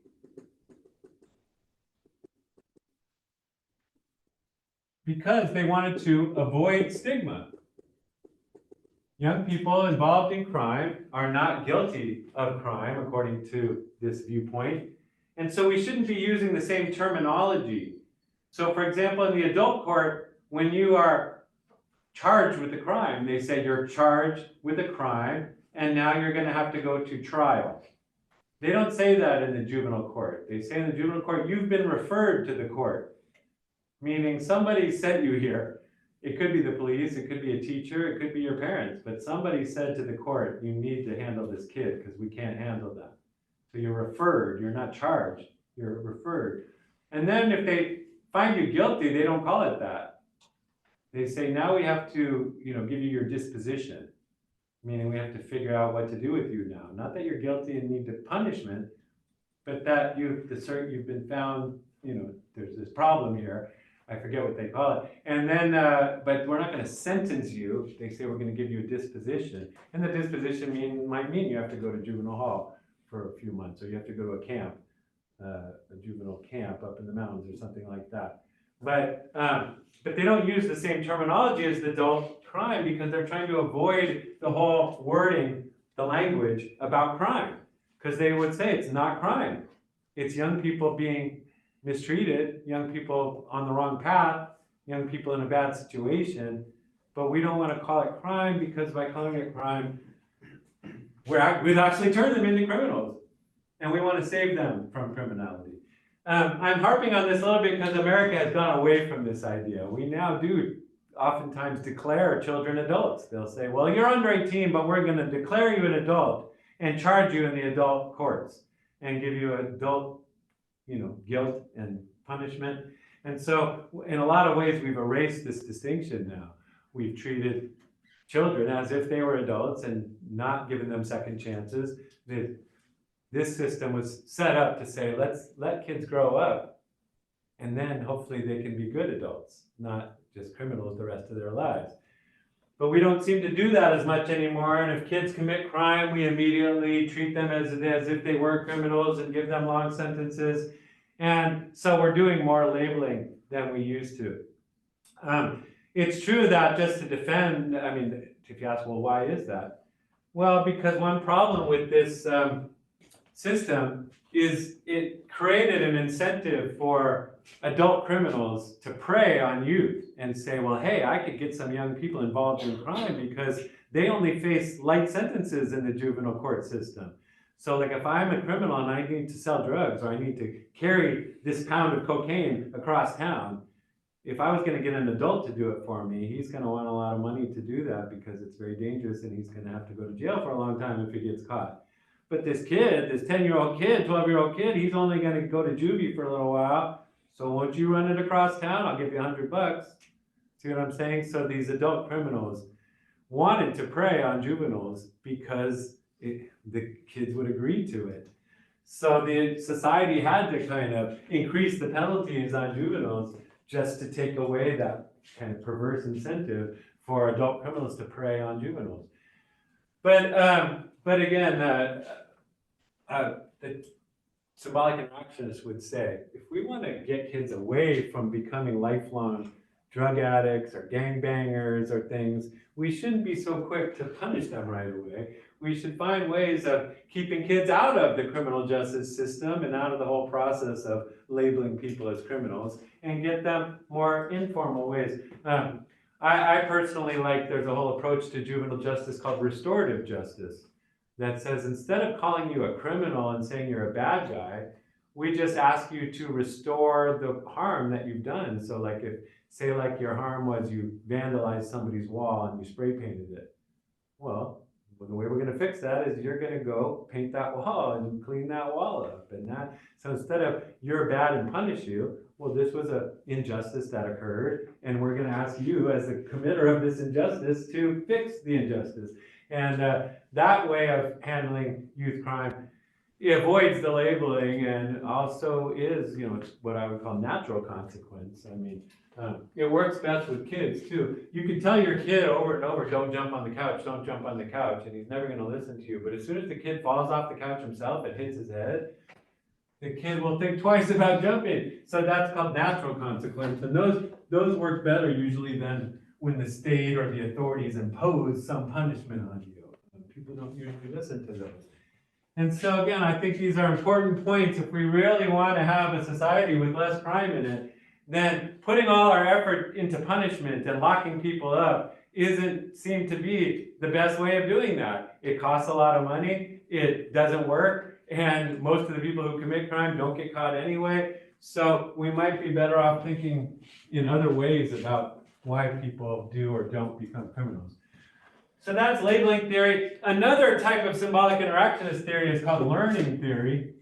Because they wanted to avoid stigma. Young people involved in crime are not guilty of crime, according to this viewpoint. And so we shouldn't be using the same terminology. So for example, in the adult court, when you are charged with a crime, they say you're charged with a crime and now you're going to have to go to trial. They don't say that in the juvenile court. They say in the juvenile court, you've been referred to the court, meaning somebody sent you here. It could be the police, it could be a teacher, it could be your parents, but somebody said to the court, you need to handle this kid because we can't handle them. So you're referred, you're not charged, you're referred. And then if they find you guilty, they don't call it that. They say, now we have to, give you your disposition, meaning we have to figure out what to do with you now. Not that you're guilty and need the punishment, but that you've been found, there's this problem here. I forget what they call it. And then, but we're not going to sentence you. They say we're going to give you a disposition. And the disposition might mean you have to go to juvenile hall for a few months, or you have to go to a camp, a juvenile camp up in the mountains or something like that. But they don't use the same terminology as the adult crime because they're trying to avoid the whole wording, the language about crime. Because they would say it's not crime. It's young people being mistreated, young people on the wrong path, young people in a bad situation. But we don't want to call it crime because by calling it crime, we'd actually turn them into criminals. And we want to save them from criminality. I'm harping on this a little bit because America has gone away from this idea. We now do oftentimes declare children adults. They'll say, well, you're under 18, but we're going to declare you an adult and charge you in the adult courts and give you adult, guilt and punishment. And so in a lot of ways, we've erased this distinction now. We've treated children as if they were adults and not given them second chances. The this system was set up to say, let's let kids grow up, and then hopefully they can be good adults, not just criminals the rest of their lives. But we don't seem to do that as much anymore, and if kids commit crime, we immediately treat them as if they were criminals and give them long sentences. And so we're doing more labeling than we used to. It's true that, just to defend, I mean, if you ask, well, why is that? Well, because one problem with this system is it created an incentive for adult criminals to prey on youth and say, well, hey, I could get some young people involved in crime because they only face light sentences in the juvenile court system. So like if I'm a criminal and I need to sell drugs, or I need to carry this pound of cocaine across town, if I was going to get an adult to do it for me, he's going to want a lot of money to do that because it's very dangerous and he's going to have to go to jail for a long time if he gets caught. But this kid, this 10-year-old kid, 12-year-old kid, he's only going to go to juvie for a little while. So once you run it across town, I'll give you $100. See what I'm saying? So these adult criminals wanted to prey on juveniles because the kids would agree to it. So the society had to kind of increase the penalties on juveniles just to take away that kind of perverse incentive for adult criminals to prey on juveniles. But again, the symbolic interactionists would say, if we want to get kids away from becoming lifelong drug addicts or gangbangers or things, we shouldn't be so quick to punish them right away. We should find ways of keeping kids out of the criminal justice system and out of the whole process of labeling people as criminals and get them more informal ways. I personally like, there's a whole approach to juvenile justice called restorative justice that says, instead of calling you a criminal and saying you're a bad guy, we just ask you to restore the harm that you've done. So like if, say like your harm was you vandalized somebody's wall and you spray painted it. Well, the way we're going to fix that is you're going to go paint that wall and clean that wall up. And that, so instead of you're bad and punish you, well, this was an injustice that occurred, and we're going to ask you as the committer of this injustice to fix the injustice. And that way of handling youth crime, it avoids the labeling and also is, it's what I would call natural consequence. I mean, it works best with kids too. You can tell your kid over and over, don't jump on the couch, don't jump on the couch, and he's never going to listen to you. But as soon as the kid falls off the couch himself, it hits his head, the kid will think twice about jumping. So that's called natural consequence. And those work better usually than when the state or the authorities impose some punishment on you. People don't usually listen to those. And so again, I think these are important points. If we really want to have a society with less crime in it, then putting all our effort into punishment and locking people up isn't seem to be the best way of doing that. It costs a lot of money, it doesn't work, and most of the people who commit crime don't get caught anyway. So we might be better off thinking in other ways about why people do or don't become criminals. So that's labeling theory. Another type of symbolic interactionist theory is called learning theory.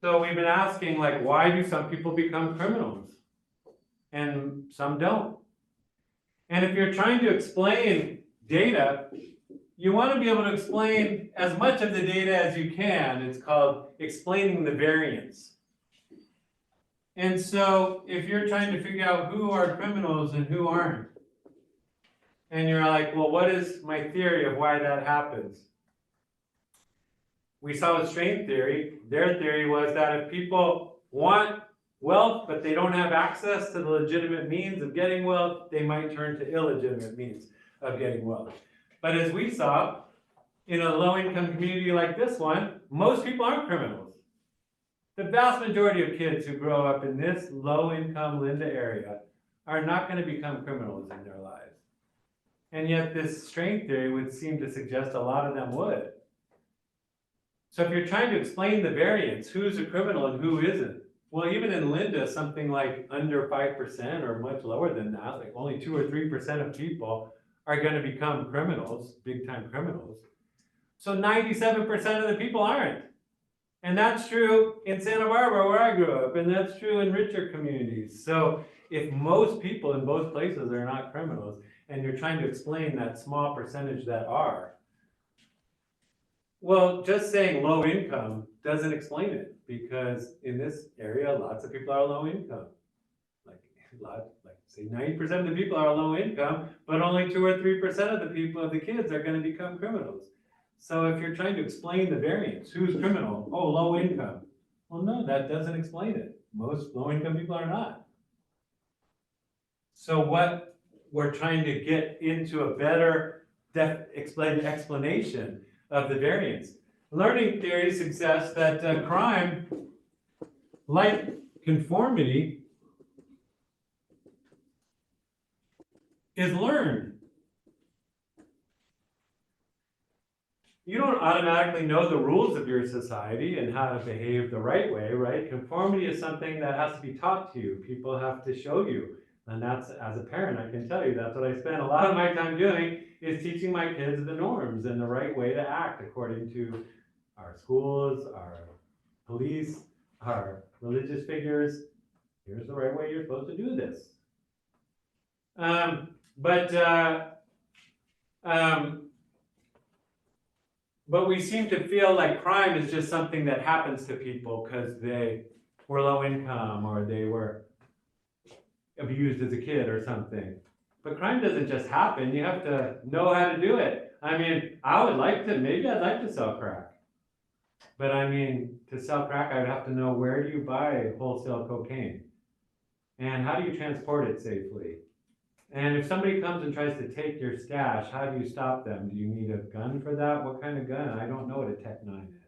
So we've been asking, like, why do some people become criminals? And some don't. And if you're trying to explain data, you want to be able to explain as much of the data as you can. It's called explaining the variance. And so if you're trying to figure out who are criminals and who aren't, and you're like, well, what is my theory of why that happens? We saw with strain theory, their theory was that if people want wealth, but they don't have access to the legitimate means of getting wealth, they might turn to illegitimate means of getting wealth. But as we saw, in a low-income community like this one, most people aren't criminals. The vast majority of kids who grow up in this low-income Linda area are not going to become criminals in their lives. And yet this strain theory would seem to suggest a lot of them would. So if you're trying to explain the variance, who's a criminal and who isn't, well, even in Linda, something like under 5% or much lower than that, like only 2 or 3% of people are going to become criminals, big-time criminals. So 97% of the people aren't. And that's true in Santa Barbara, where I grew up, and that's true in richer communities. So if most people in both places are not criminals, and you're trying to explain that small percentage that are. Well, just saying low income doesn't explain it, because in this area, lots of people are low income. Like say 90% of the people are low income, but only 2 or 3% of the kids are going to become criminals. So if you're trying to explain the variance, who's criminal? Oh, low income. Well, no, that doesn't explain it. Most low income people are not. So what we're trying to get into a better explanation of the variance. Learning theory suggests that crime, like conformity, is learned. You don't automatically know the rules of your society and how to behave the right way, right? Conformity is something that has to be taught to you. People have to show you. And that's, as a parent, I can tell you, that's what I spend a lot of my time doing, is teaching my kids the norms and the right way to act according to our schools, our police, our religious figures. Here's the right way you're supposed to do this. But we seem to feel like crime is just something that happens to people because they were low income or they were abused as a kid or something. But crime doesn't just happen. You have to know how to do it. I mean, maybe I'd like to sell crack. But I mean, to sell crack, I would have to know, where do you buy wholesale cocaine? And how do you transport it safely? And if somebody comes and tries to take your stash, how do you stop them? Do you need a gun for that? What kind of gun? I don't know what a Tech-9 is.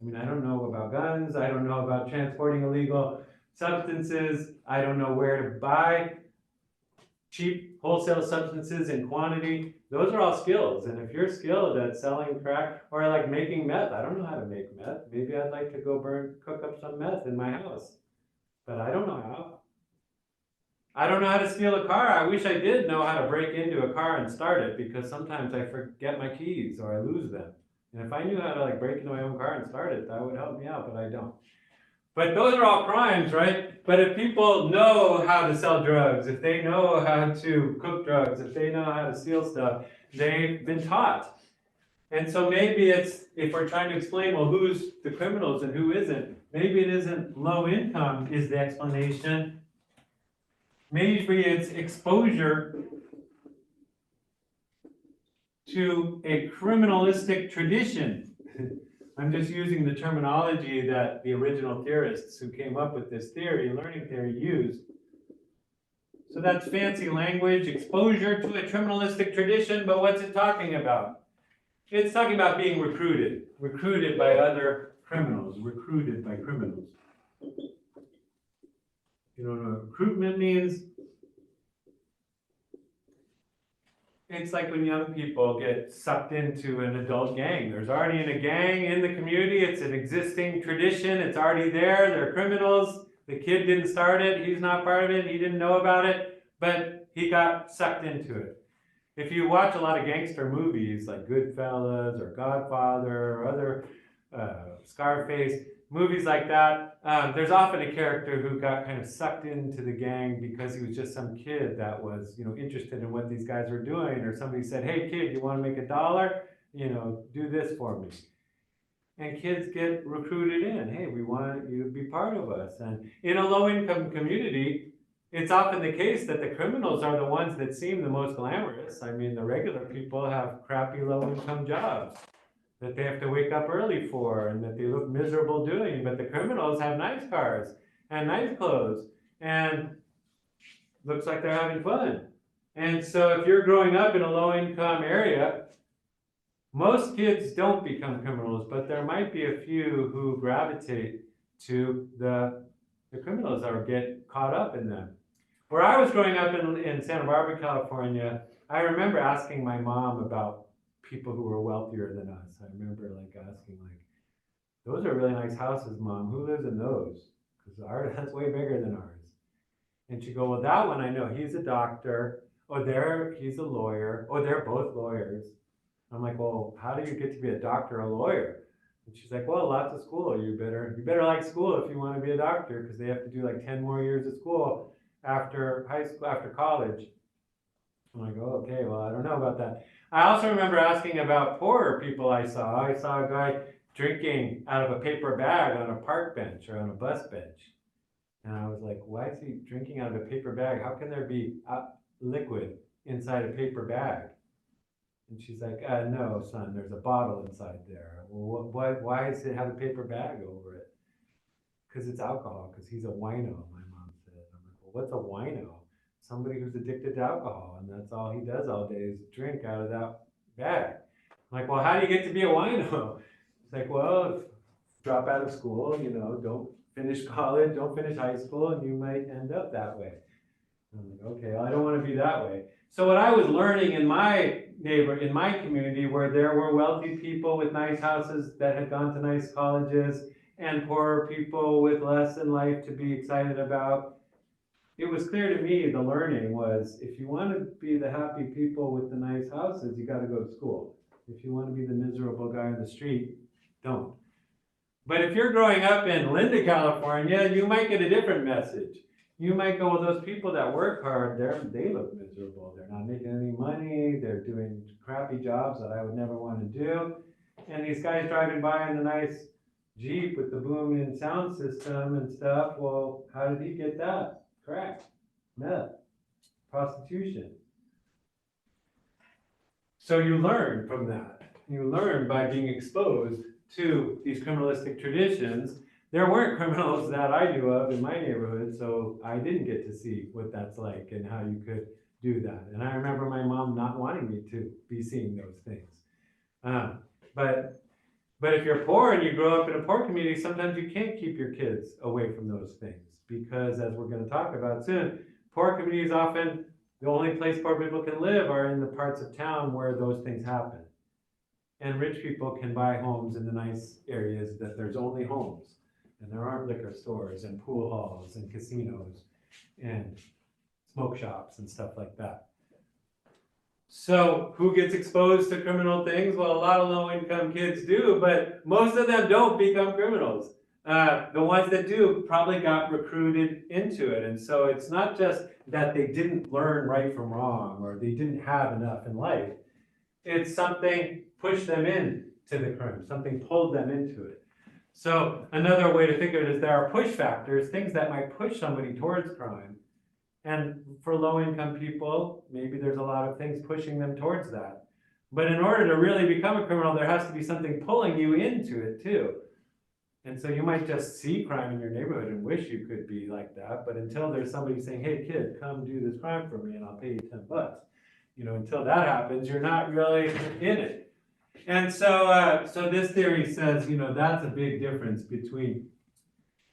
I mean, I don't know about guns. I don't know about transporting illegal substances. I don't know where to buy cheap wholesale substances in quantity. Those are all skills. And if you're skilled at selling crack or like making meth, I don't know how to make meth. Maybe I'd like to go cook up some meth in my house, but I don't know how. I don't know how to steal a car. I wish I did know how to break into a car and start it, because sometimes I forget my keys or I lose them. And if I knew how to like break into my own car and start it, that would help me out, but I don't. But those are all crimes, right? But if people know how to sell drugs, if they know how to cook drugs, if they know how to steal stuff, they've been taught. And so maybe it's, if we're trying to explain, well, who's the criminals and who isn't, maybe it isn't low income is the explanation. Maybe it's exposure to a criminalistic tradition. I'm just using the terminology that the original theorists who came up with this theory, learning theory, used. So that's fancy language, exposure to a criminalistic tradition, but what's it talking about? It's talking about being recruited by other criminals, recruited by criminals. You don't know what recruitment means? It's like when young people get sucked into an adult gang. There's already a gang in the community. It's an existing tradition. It's already there. They're criminals. The kid didn't start it. He's not part of it. He didn't know about it, but he got sucked into it. If you watch a lot of gangster movies like Goodfellas or Godfather or other Scarface, movies like that, there's often a character who got kind of sucked into the gang because he was just some kid that was, interested in what these guys were doing, or somebody said, "Hey kid, you want to make $1? Do this for me." And kids get recruited in. Hey, we want you to be part of us. And in a low-income community, it's often the case that the criminals are the ones that seem the most glamorous. I mean, the regular people have crappy low-income jobs that they have to wake up early for and that they look miserable doing, but the criminals have nice cars and nice clothes and looks like they're having fun. And so if you're growing up in a low-income area, most kids don't become criminals, but there might be a few who gravitate to the criminals or get caught up in them. Where I was growing up in Santa Barbara, California, I remember asking my mom about people who were wealthier than us. I remember asking those are really nice houses, Mom. Who lives in those? Because that's way bigger than ours. And she'd go, well, that one I know, he's a doctor. Oh, he's a lawyer. Oh, they're both lawyers. I'm like, well, how do you get to be a doctor or a lawyer? And she's like, well, lots of school. You better like school if you want to be a doctor, because they have to do 10 more years of school after high school, after college. I'm like, oh, okay, well, I don't know about that. I also remember asking about poorer people I saw. I saw a guy drinking out of a paper bag on a park bench or on a bus bench. And I was like, why is he drinking out of a paper bag? How can there be liquid inside a paper bag? And she's like, no, son, there's a bottle inside there. Well, why does it have a paper bag over it? Because it's alcohol, because he's a wino, my mom said. I'm like, well, what's a wino? Somebody who's addicted to alcohol, and that's all he does all day is drink out of that bag. I'm like, well, how do you get to be a wino? It's like, well, drop out of school, don't finish college, don't finish high school, and you might end up that way. I'm like, okay, well, I don't want to be that way. So what I was learning in my community, where there were wealthy people with nice houses that had gone to nice colleges, and poorer people with less in life to be excited about, it was clear to me the learning was, if you want to be the happy people with the nice houses, you got to go to school. If you want to be the miserable guy on the street, don't. But if you're growing up in Linda, California, you might get a different message. You might go, well, those people that work hard, they look miserable. They're not making any money. They're doing crappy jobs that I would never want to do. And these guys driving by in the nice Jeep with the boom-in sound system and stuff, well, how did he get that? Crack, meth, prostitution. So you learn from that. You learn by being exposed to these criminalistic traditions. There weren't criminals that I knew of in my neighborhood, so I didn't get to see what that's like and how you could do that. And I remember my mom not wanting me to be seeing those things. But if you're poor and you grow up in a poor community, sometimes you can't keep your kids away from those things because, as we're going to talk about soon, poor communities often, the only place poor people can live are in the parts of town where those things happen. And rich people can buy homes in the nice areas that there's only homes. And there aren't liquor stores and pool halls and casinos and smoke shops and stuff like that. So who gets exposed to criminal things? Well, a lot of low-income kids do, but most of them don't become criminals. The ones that do probably got recruited into it. And so it's not just that they didn't learn right from wrong or they didn't have enough in life. It's something pushed them into the crime, something pulled them into it. So another way to think of it is there are push factors, things that might push somebody towards crime. And for low-income people, maybe there's a lot of things pushing them towards that. But in order to really become a criminal, there has to be something pulling you into it too. And so you might just see crime in your neighborhood and wish you could be like that. But until there's somebody saying, hey kid, come do this crime for me and I'll pay you $10. Until that happens, you're not really in it. And so this theory says, that's a big difference between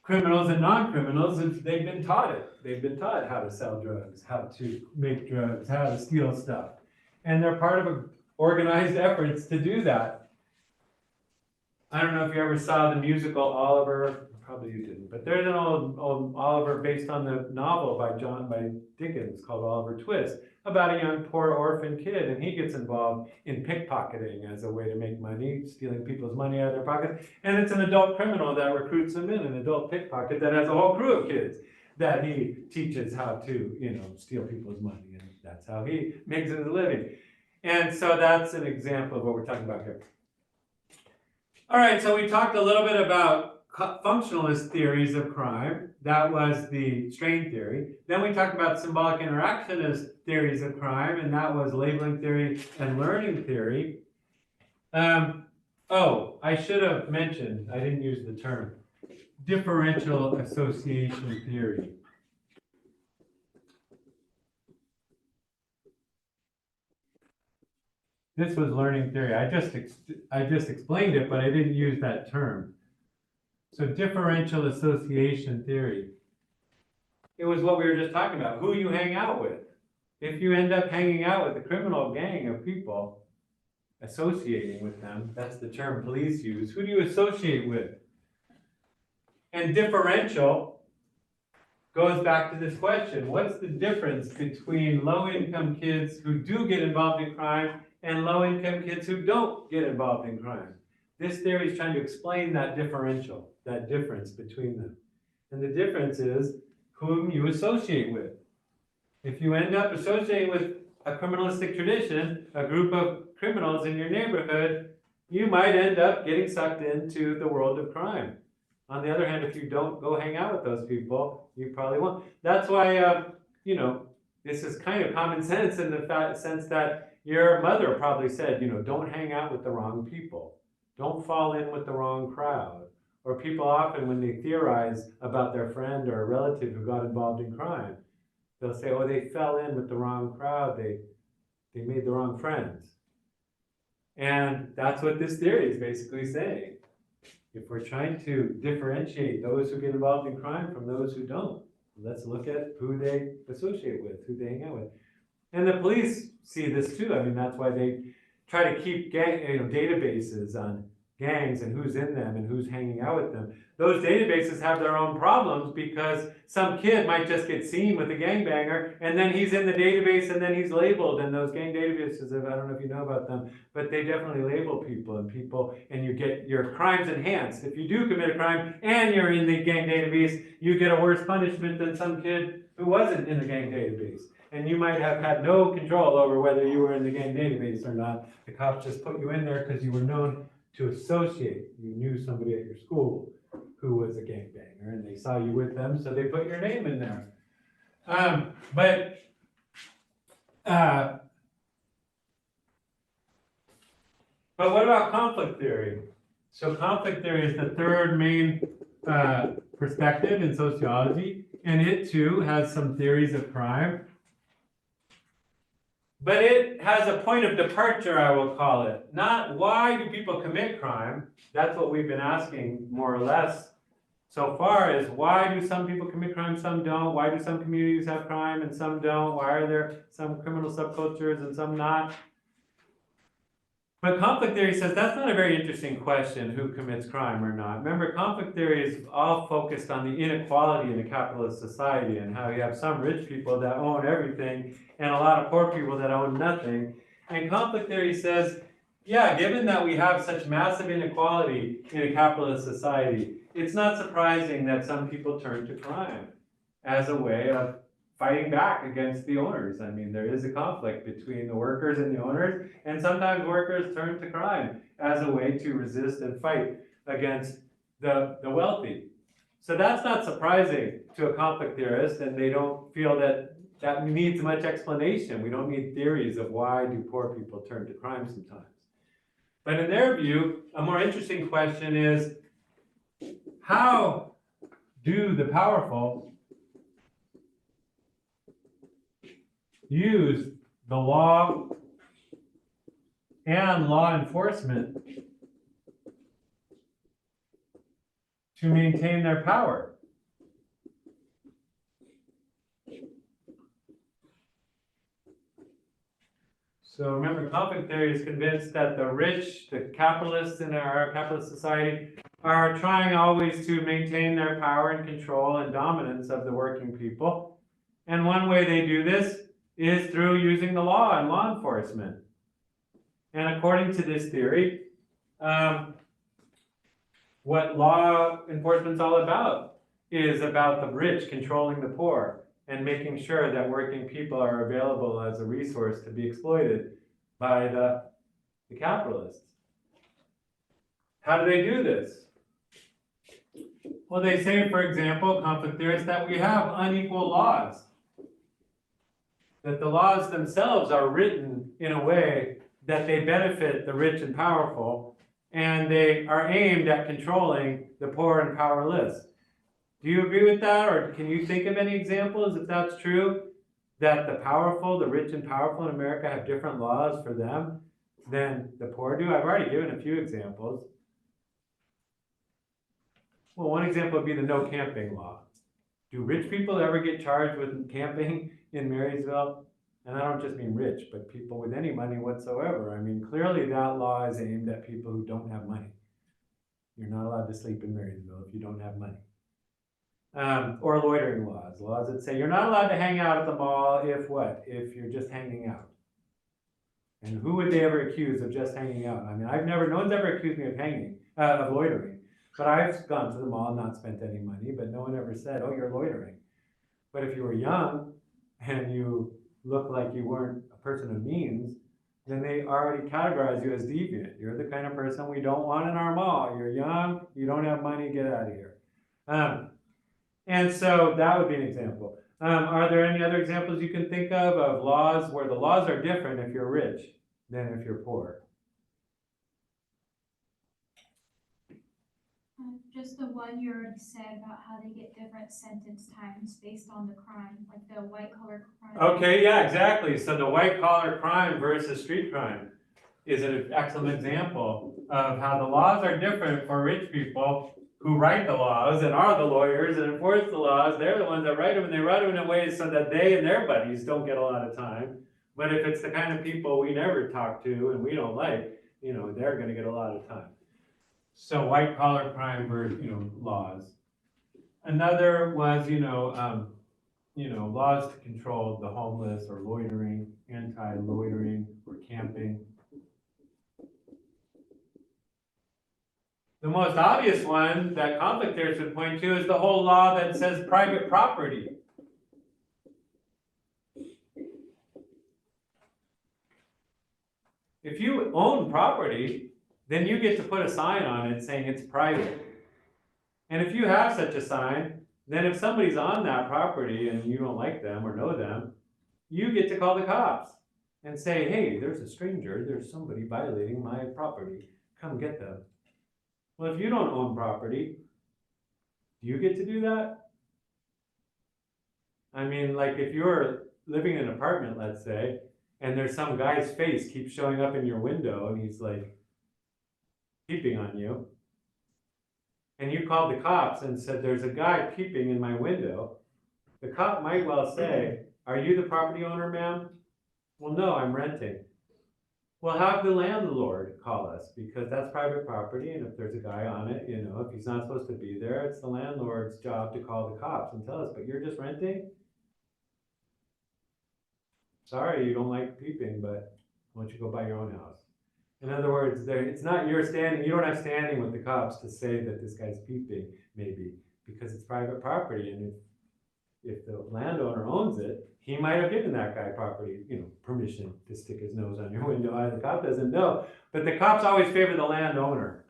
criminals and non-criminals. They've been taught it. They've been taught how to sell drugs, how to make drugs, how to steal stuff. And they're part of organized efforts to do that. I don't know if you ever saw the musical Oliver. Probably you didn't. But there's an old Oliver based on the novel by Dickens called Oliver Twist, about a young poor orphan kid, and he gets involved in pickpocketing as a way to make money, stealing people's money out of their pockets. And it's an adult criminal that recruits him in, an adult pickpocket that has a whole crew of kids that he teaches how to, steal people's money, and that's how he makes his living. And so that's an example of what we're talking about here. All right, so we talked a little bit about functionalist theories of crime. That was the strain theory. Then we talked about symbolic interactionist theories of crime, and that was labeling theory and learning theory. I should have mentioned, I didn't use the term, differential association theory. This was learning theory. I just explained it, but I didn't use that term. So differential association theory. It was what we were just talking about, who you hang out with. If you end up hanging out with a criminal gang of people, associating with them, that's the term police use, who do you associate with? And differential goes back to this question, what's the difference between low-income kids who do get involved in crime and low-income kids who don't get involved in crime? This theory is trying to explain that differential, that difference between them. And the difference is whom you associate with. If you end up associating with a criminalistic tradition, a group of criminals in your neighborhood, you might end up getting sucked into the world of crime. On the other hand, if you don't go hang out with those people, you probably won't. That's why, you know, this is kind of common sense in the sense that your mother probably said, you know, don't hang out with the wrong people. Don't fall in with the wrong crowd. Or people often, when they theorize about their friend or a relative who got involved in crime, they'll say, oh, they fell in with the wrong crowd. They made the wrong friends. And that's what this theory is basically saying. If we're trying to differentiate those who get involved in crime from those who don't, let's look at who they associate with, who they hang out with. And the police see this too. I mean, that's why they try to keep databases on gangs and who's in them and who's hanging out with them. Those databases have their own problems because some kid might just get seen with a gangbanger and then he's in the database and then he's labeled. And those gang databases, I don't know if you know about them, but they definitely label people and you get your crimes enhanced. If you do commit a crime and you're in the gang database, you get a worse punishment than some kid who wasn't in the gang database. And you might have had no control over whether you were in the gang database or not. The cops just put you in there because you were known to associate. You knew somebody at your school who was a gangbanger and they saw you with them, so they put your name in there. But what about conflict theory? So conflict theory is the third main perspective in sociology, and it too has some theories of crime. But it has a point of departure, I will call it. Not why do people commit crime? That's what we've been asking more or less so far, is why do some people commit crime, some don't? Why do some communities have crime and some don't? Why are there some criminal subcultures and some not? But conflict theory says that's not a very interesting question, who commits crime or not. Remember, conflict theory is all focused on the inequality in a capitalist society and how you have some rich people that own everything and a lot of poor people that own nothing. And conflict theory says, yeah, given that we have such massive inequality in a capitalist society, it's not surprising that some people turn to crime as a way of fighting back against the owners. I mean, there is a conflict between the workers and the owners, and sometimes workers turn to crime as a way to resist and fight against the wealthy. So that's not surprising to a conflict theorist, and they don't feel that that needs much explanation. We don't need theories of why do poor people turn to crime sometimes. But in their view, a more interesting question is, how do the powerful use the law and law enforcement to maintain their power? So remember, conflict theory is convinced that the rich, the capitalists in our capitalist society, are trying always to maintain their power and control and dominance of the working people. And one way they do this is through using the law and law enforcement. And according to this theory, what law enforcement is all about is about the rich controlling the poor and making sure that working people are available as a resource to be exploited by the capitalists. How do they do this? Well, they say, for example, conflict theorists, that we have unequal laws. That the laws themselves are written in a way that they benefit the rich and powerful, and they are aimed at controlling the poor and powerless. Do you agree with that, or can you think of any examples, if that's true, that the powerful, the rich and powerful in America have different laws for them than the poor do? I've already given a few examples. Well, one example would be the no camping law. Do rich people ever get charged with camping in Marysville? And I don't just mean rich, but people with any money whatsoever. I mean, clearly that law is aimed at people who don't have money. You're not allowed to sleep in Marysville if you don't have money. Or loitering laws that say you're not allowed to hang out at the mall if what? If you're just hanging out. And who would they ever accuse of just hanging out? I mean, no one's ever accused me of loitering. But I've gone to the mall and not spent any money, but no one ever said, oh, you're loitering. But if you were young and you looked like you weren't a person of means, then they already categorize you as deviant. You're the kind of person we don't want in our mall. You're young, you don't have money, get out of here. And so that would be an example. Are there any other examples you can think of laws where the laws are different if you're rich than if you're poor? Just the one you already said about how they get different sentence times based on the crime, like the white collar crime. Okay, yeah, exactly. So the white collar crime versus street crime is an excellent example of how the laws are different for rich people who write the laws and are the lawyers and enforce the laws. They're the ones that write them, and they write them in a way so that they and their buddies don't get a lot of time. But if it's the kind of people we never talk to and we don't like, they're gonna get a lot of time. So white collar crime versus, laws. Another was, laws to control the homeless or loitering, anti-loitering or camping. The most obvious one that conflict theorists would point to is the whole law that says private property. If you own property, then you get to put a sign on it saying it's private. And if you have such a sign, then if somebody's on that property and you don't like them or know them, you get to call the cops and say, hey, there's a stranger, there's somebody violating my property, come get them. Well, if you don't own property, do you get to do that? I mean, like if you're living in an apartment, let's say, and there's some guy's face keeps showing up in your window and he's like peeping on you, and you called the cops and said, there's a guy peeping in my window, the cop might well say, are you the property owner, ma'am? Well, no, I'm renting. Well, have the landlord call us, because that's private property, and if there's a guy on it, if he's not supposed to be there, it's the landlord's job to call the cops and tell us, but you're just renting? Sorry, you don't like peeping, but why don't you go buy your own house? In other words, it's not your standing, you don't have standing with the cops to say that this guy's peeping, maybe, because it's private property, and if the landowner owns it, he might have given that guy permission to stick his nose on your window. The cop doesn't know, but the cops always favor the landowner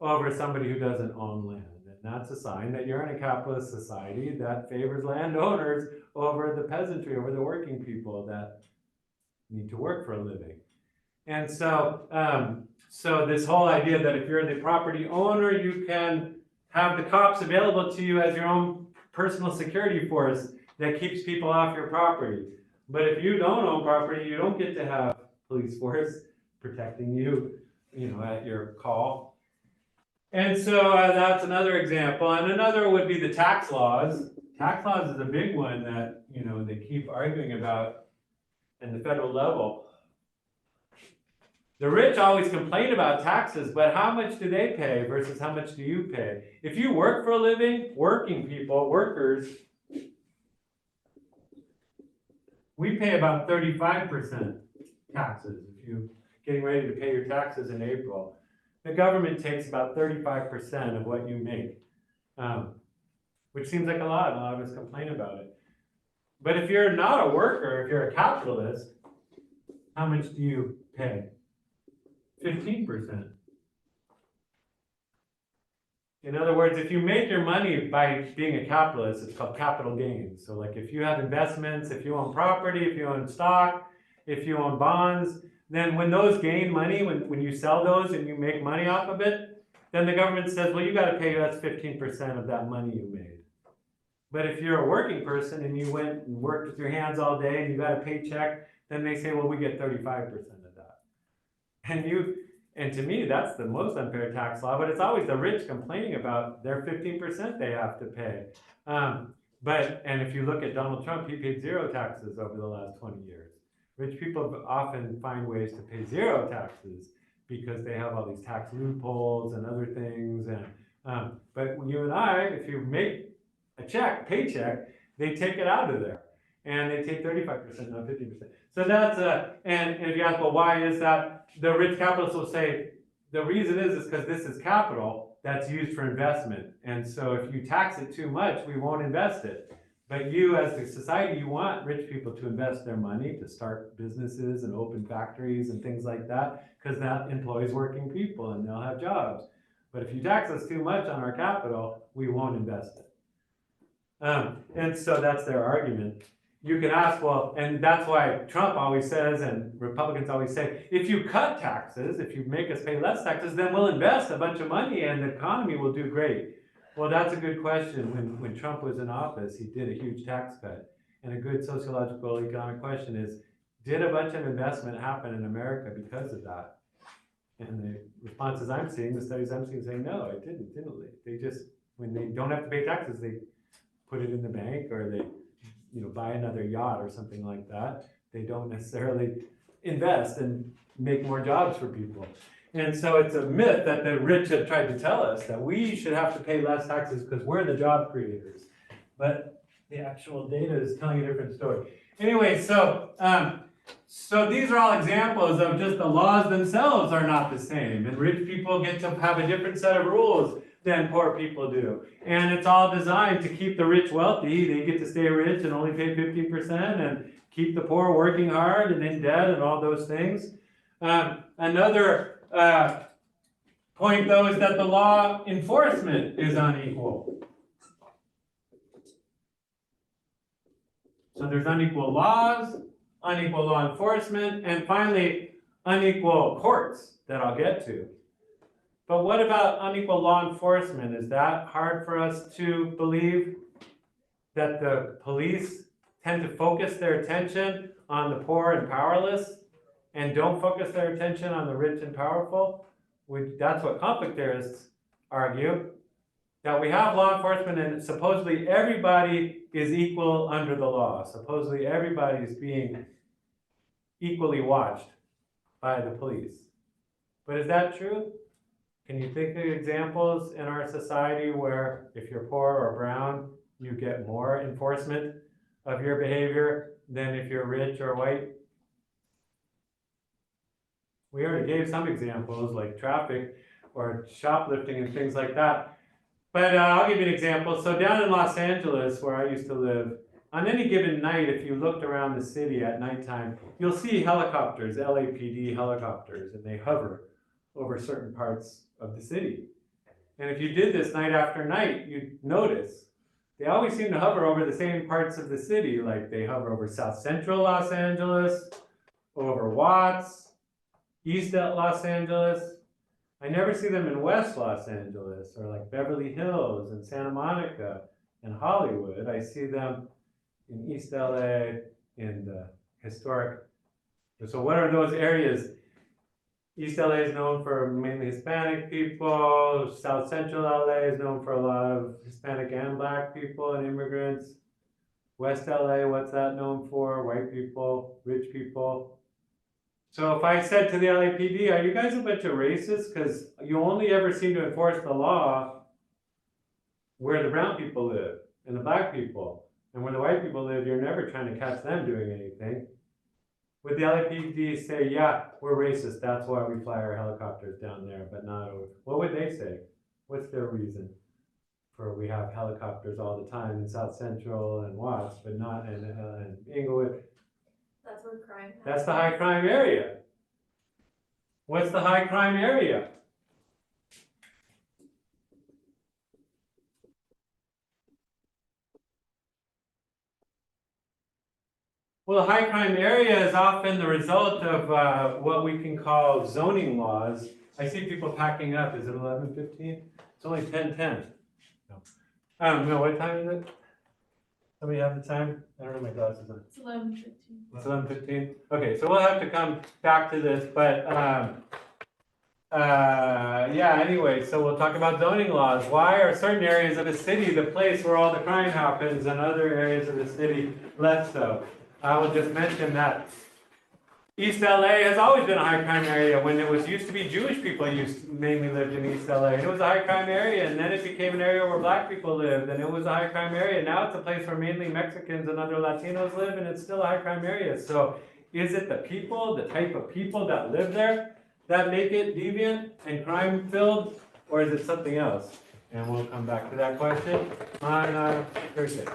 over somebody who doesn't own land. And that's a sign that you're in a capitalist society that favors landowners over the peasantry, over the working people that need to work for a living. And so, so this whole idea that if you're the property owner, you can have the cops available to you as your own personal security force that keeps people off your property. But if you don't own property, you don't get to have police force protecting you, at your call. And so that's another example. And another would be the tax laws. Tax laws is a big one that, they keep arguing about in the federal level. The rich always complain about taxes, but how much do they pay versus how much do you pay? If you work for a living, working people, workers, we pay about 35% taxes. If you're getting ready to pay your taxes in April, the government takes about 35% of what you make, which seems like a lot of us complain about it. But if you're not a worker, if you're a capitalist, how much do you pay? 15%. In other words, if you make your money by being a capitalist, it's called capital gains. So like if you have investments, if you own property, if you own stock, if you own bonds, then when those gain money, when you sell those and you make money off of it, then the government says, well, you got to pay us 15% of that money you made. But if you're a working person and you went and worked with your hands all day and you got a paycheck, then they say, well, we get 35% of that. And to me, that's the most unfair tax law, but it's always the rich complaining about their 15% they have to pay. And if you look at Donald Trump, he paid zero taxes over the last 20 years. Rich people often find ways to pay zero taxes because they have all these tax loopholes and other things. But you and I, if you make a paycheck, they take it out of there. And they take 35%, not 50%. So that's, and if you ask, well, why is that? The rich capitalists will say, the reason is because this is capital that's used for investment. And so if you tax it too much, we won't invest it. But you, as the society, you want rich people to invest their money to start businesses and open factories and things like that, because that employs working people and they'll have jobs. But if you tax us too much on our capital, we won't invest it. And so that's their argument. You can ask, well, and that's why Trump always says, and Republicans always say, if you cut taxes, if you make us pay less taxes, then we'll invest a bunch of money and the economy will do great. Well, that's a good question. When Trump was in office, he did a huge tax cut. And a good sociological economic question is, did a bunch of investment happen in America because of that? And the responses I'm seeing, the studies I'm seeing, say, no, it didn't they? They just, when they don't have to pay taxes, they put it in the bank, or they buy another yacht or something like that. They don't necessarily invest and make more jobs for people. And so it's a myth that the rich have tried to tell us, that we should have to pay less taxes because we're the job creators. But the actual data is telling a different story. Anyway, so these are all examples of just the laws themselves are not the same. And rich people get to have a different set of rules than poor people do. And it's all designed to keep the rich wealthy. They get to stay rich and only pay 50%, and keep the poor working hard and in debt and all those things. Another point, though, is that the law enforcement is unequal. So there's unequal laws, unequal law enforcement, and finally, unequal courts that I'll get to. But what about unequal law enforcement? Is that hard for us to believe, that the police tend to focus their attention on the poor and powerless and don't focus their attention on the rich and powerful? That's what conflict theorists argue, that we have law enforcement and supposedly everybody is equal under the law. Supposedly everybody is being equally watched by the police. But is that true? Can you think of examples in our society where if you're poor or brown, you get more enforcement of your behavior than if you're rich or white? We already gave some examples like traffic or shoplifting and things like that. But I'll give you an example. So down in Los Angeles, where I used to live, on any given night, if you looked around the city at nighttime, you'll see helicopters, LAPD helicopters, and they hover over certain parts of the city. And if you did this night after night, you'd notice they always seem to hover over the same parts of the city. Like they hover over South Central Los Angeles, over Watts, East Los Angeles. I never see them in West Los Angeles or like Beverly Hills and Santa Monica and Hollywood. I see them in East LA, in the historic. So what are those areas? East LA is known for mainly Hispanic people. South Central LA is known for a lot of Hispanic and Black people and immigrants. West LA, what's that known for? White people, rich people. So if I said to the LAPD, are you guys a bunch of racists? Because you only ever seem to enforce the law where the brown people live and the Black people. And where the white people live, you're never trying to catch them doing anything. Would the LAPD say, yeah, we're racist, that's why we fly our helicopters down there, but not over? What would they say? What's their reason for we have helicopters all the time in South Central and Watts, but not in Inglewood? That's where crime happens. That's the high crime area. What's the high crime area? Well, the high crime area is often the result of what we can call zoning laws. I see people packing up. Is it 11:15? It's only 10:10. No, what time is it? Somebody have the time? I don't know my glasses on. It's 11:15. It's 11:15? Okay, so we'll have to come back to this, but yeah, anyway, so we'll talk about zoning laws. Why are certain areas of the city the place where all the crime happens and other areas of the city less so? I will just mention that East LA has always been a high crime area. When it was used to be Jewish people mainly lived in East LA. It was a high crime area, and then it became an area where Black people lived, and it was a high crime area. Now it's a place where mainly Mexicans and other Latinos live, and it's still a high crime area. So is it the people, the type of people that live there, that make it deviant and crime filled, or is it something else? And we'll come back to that question on Thursday.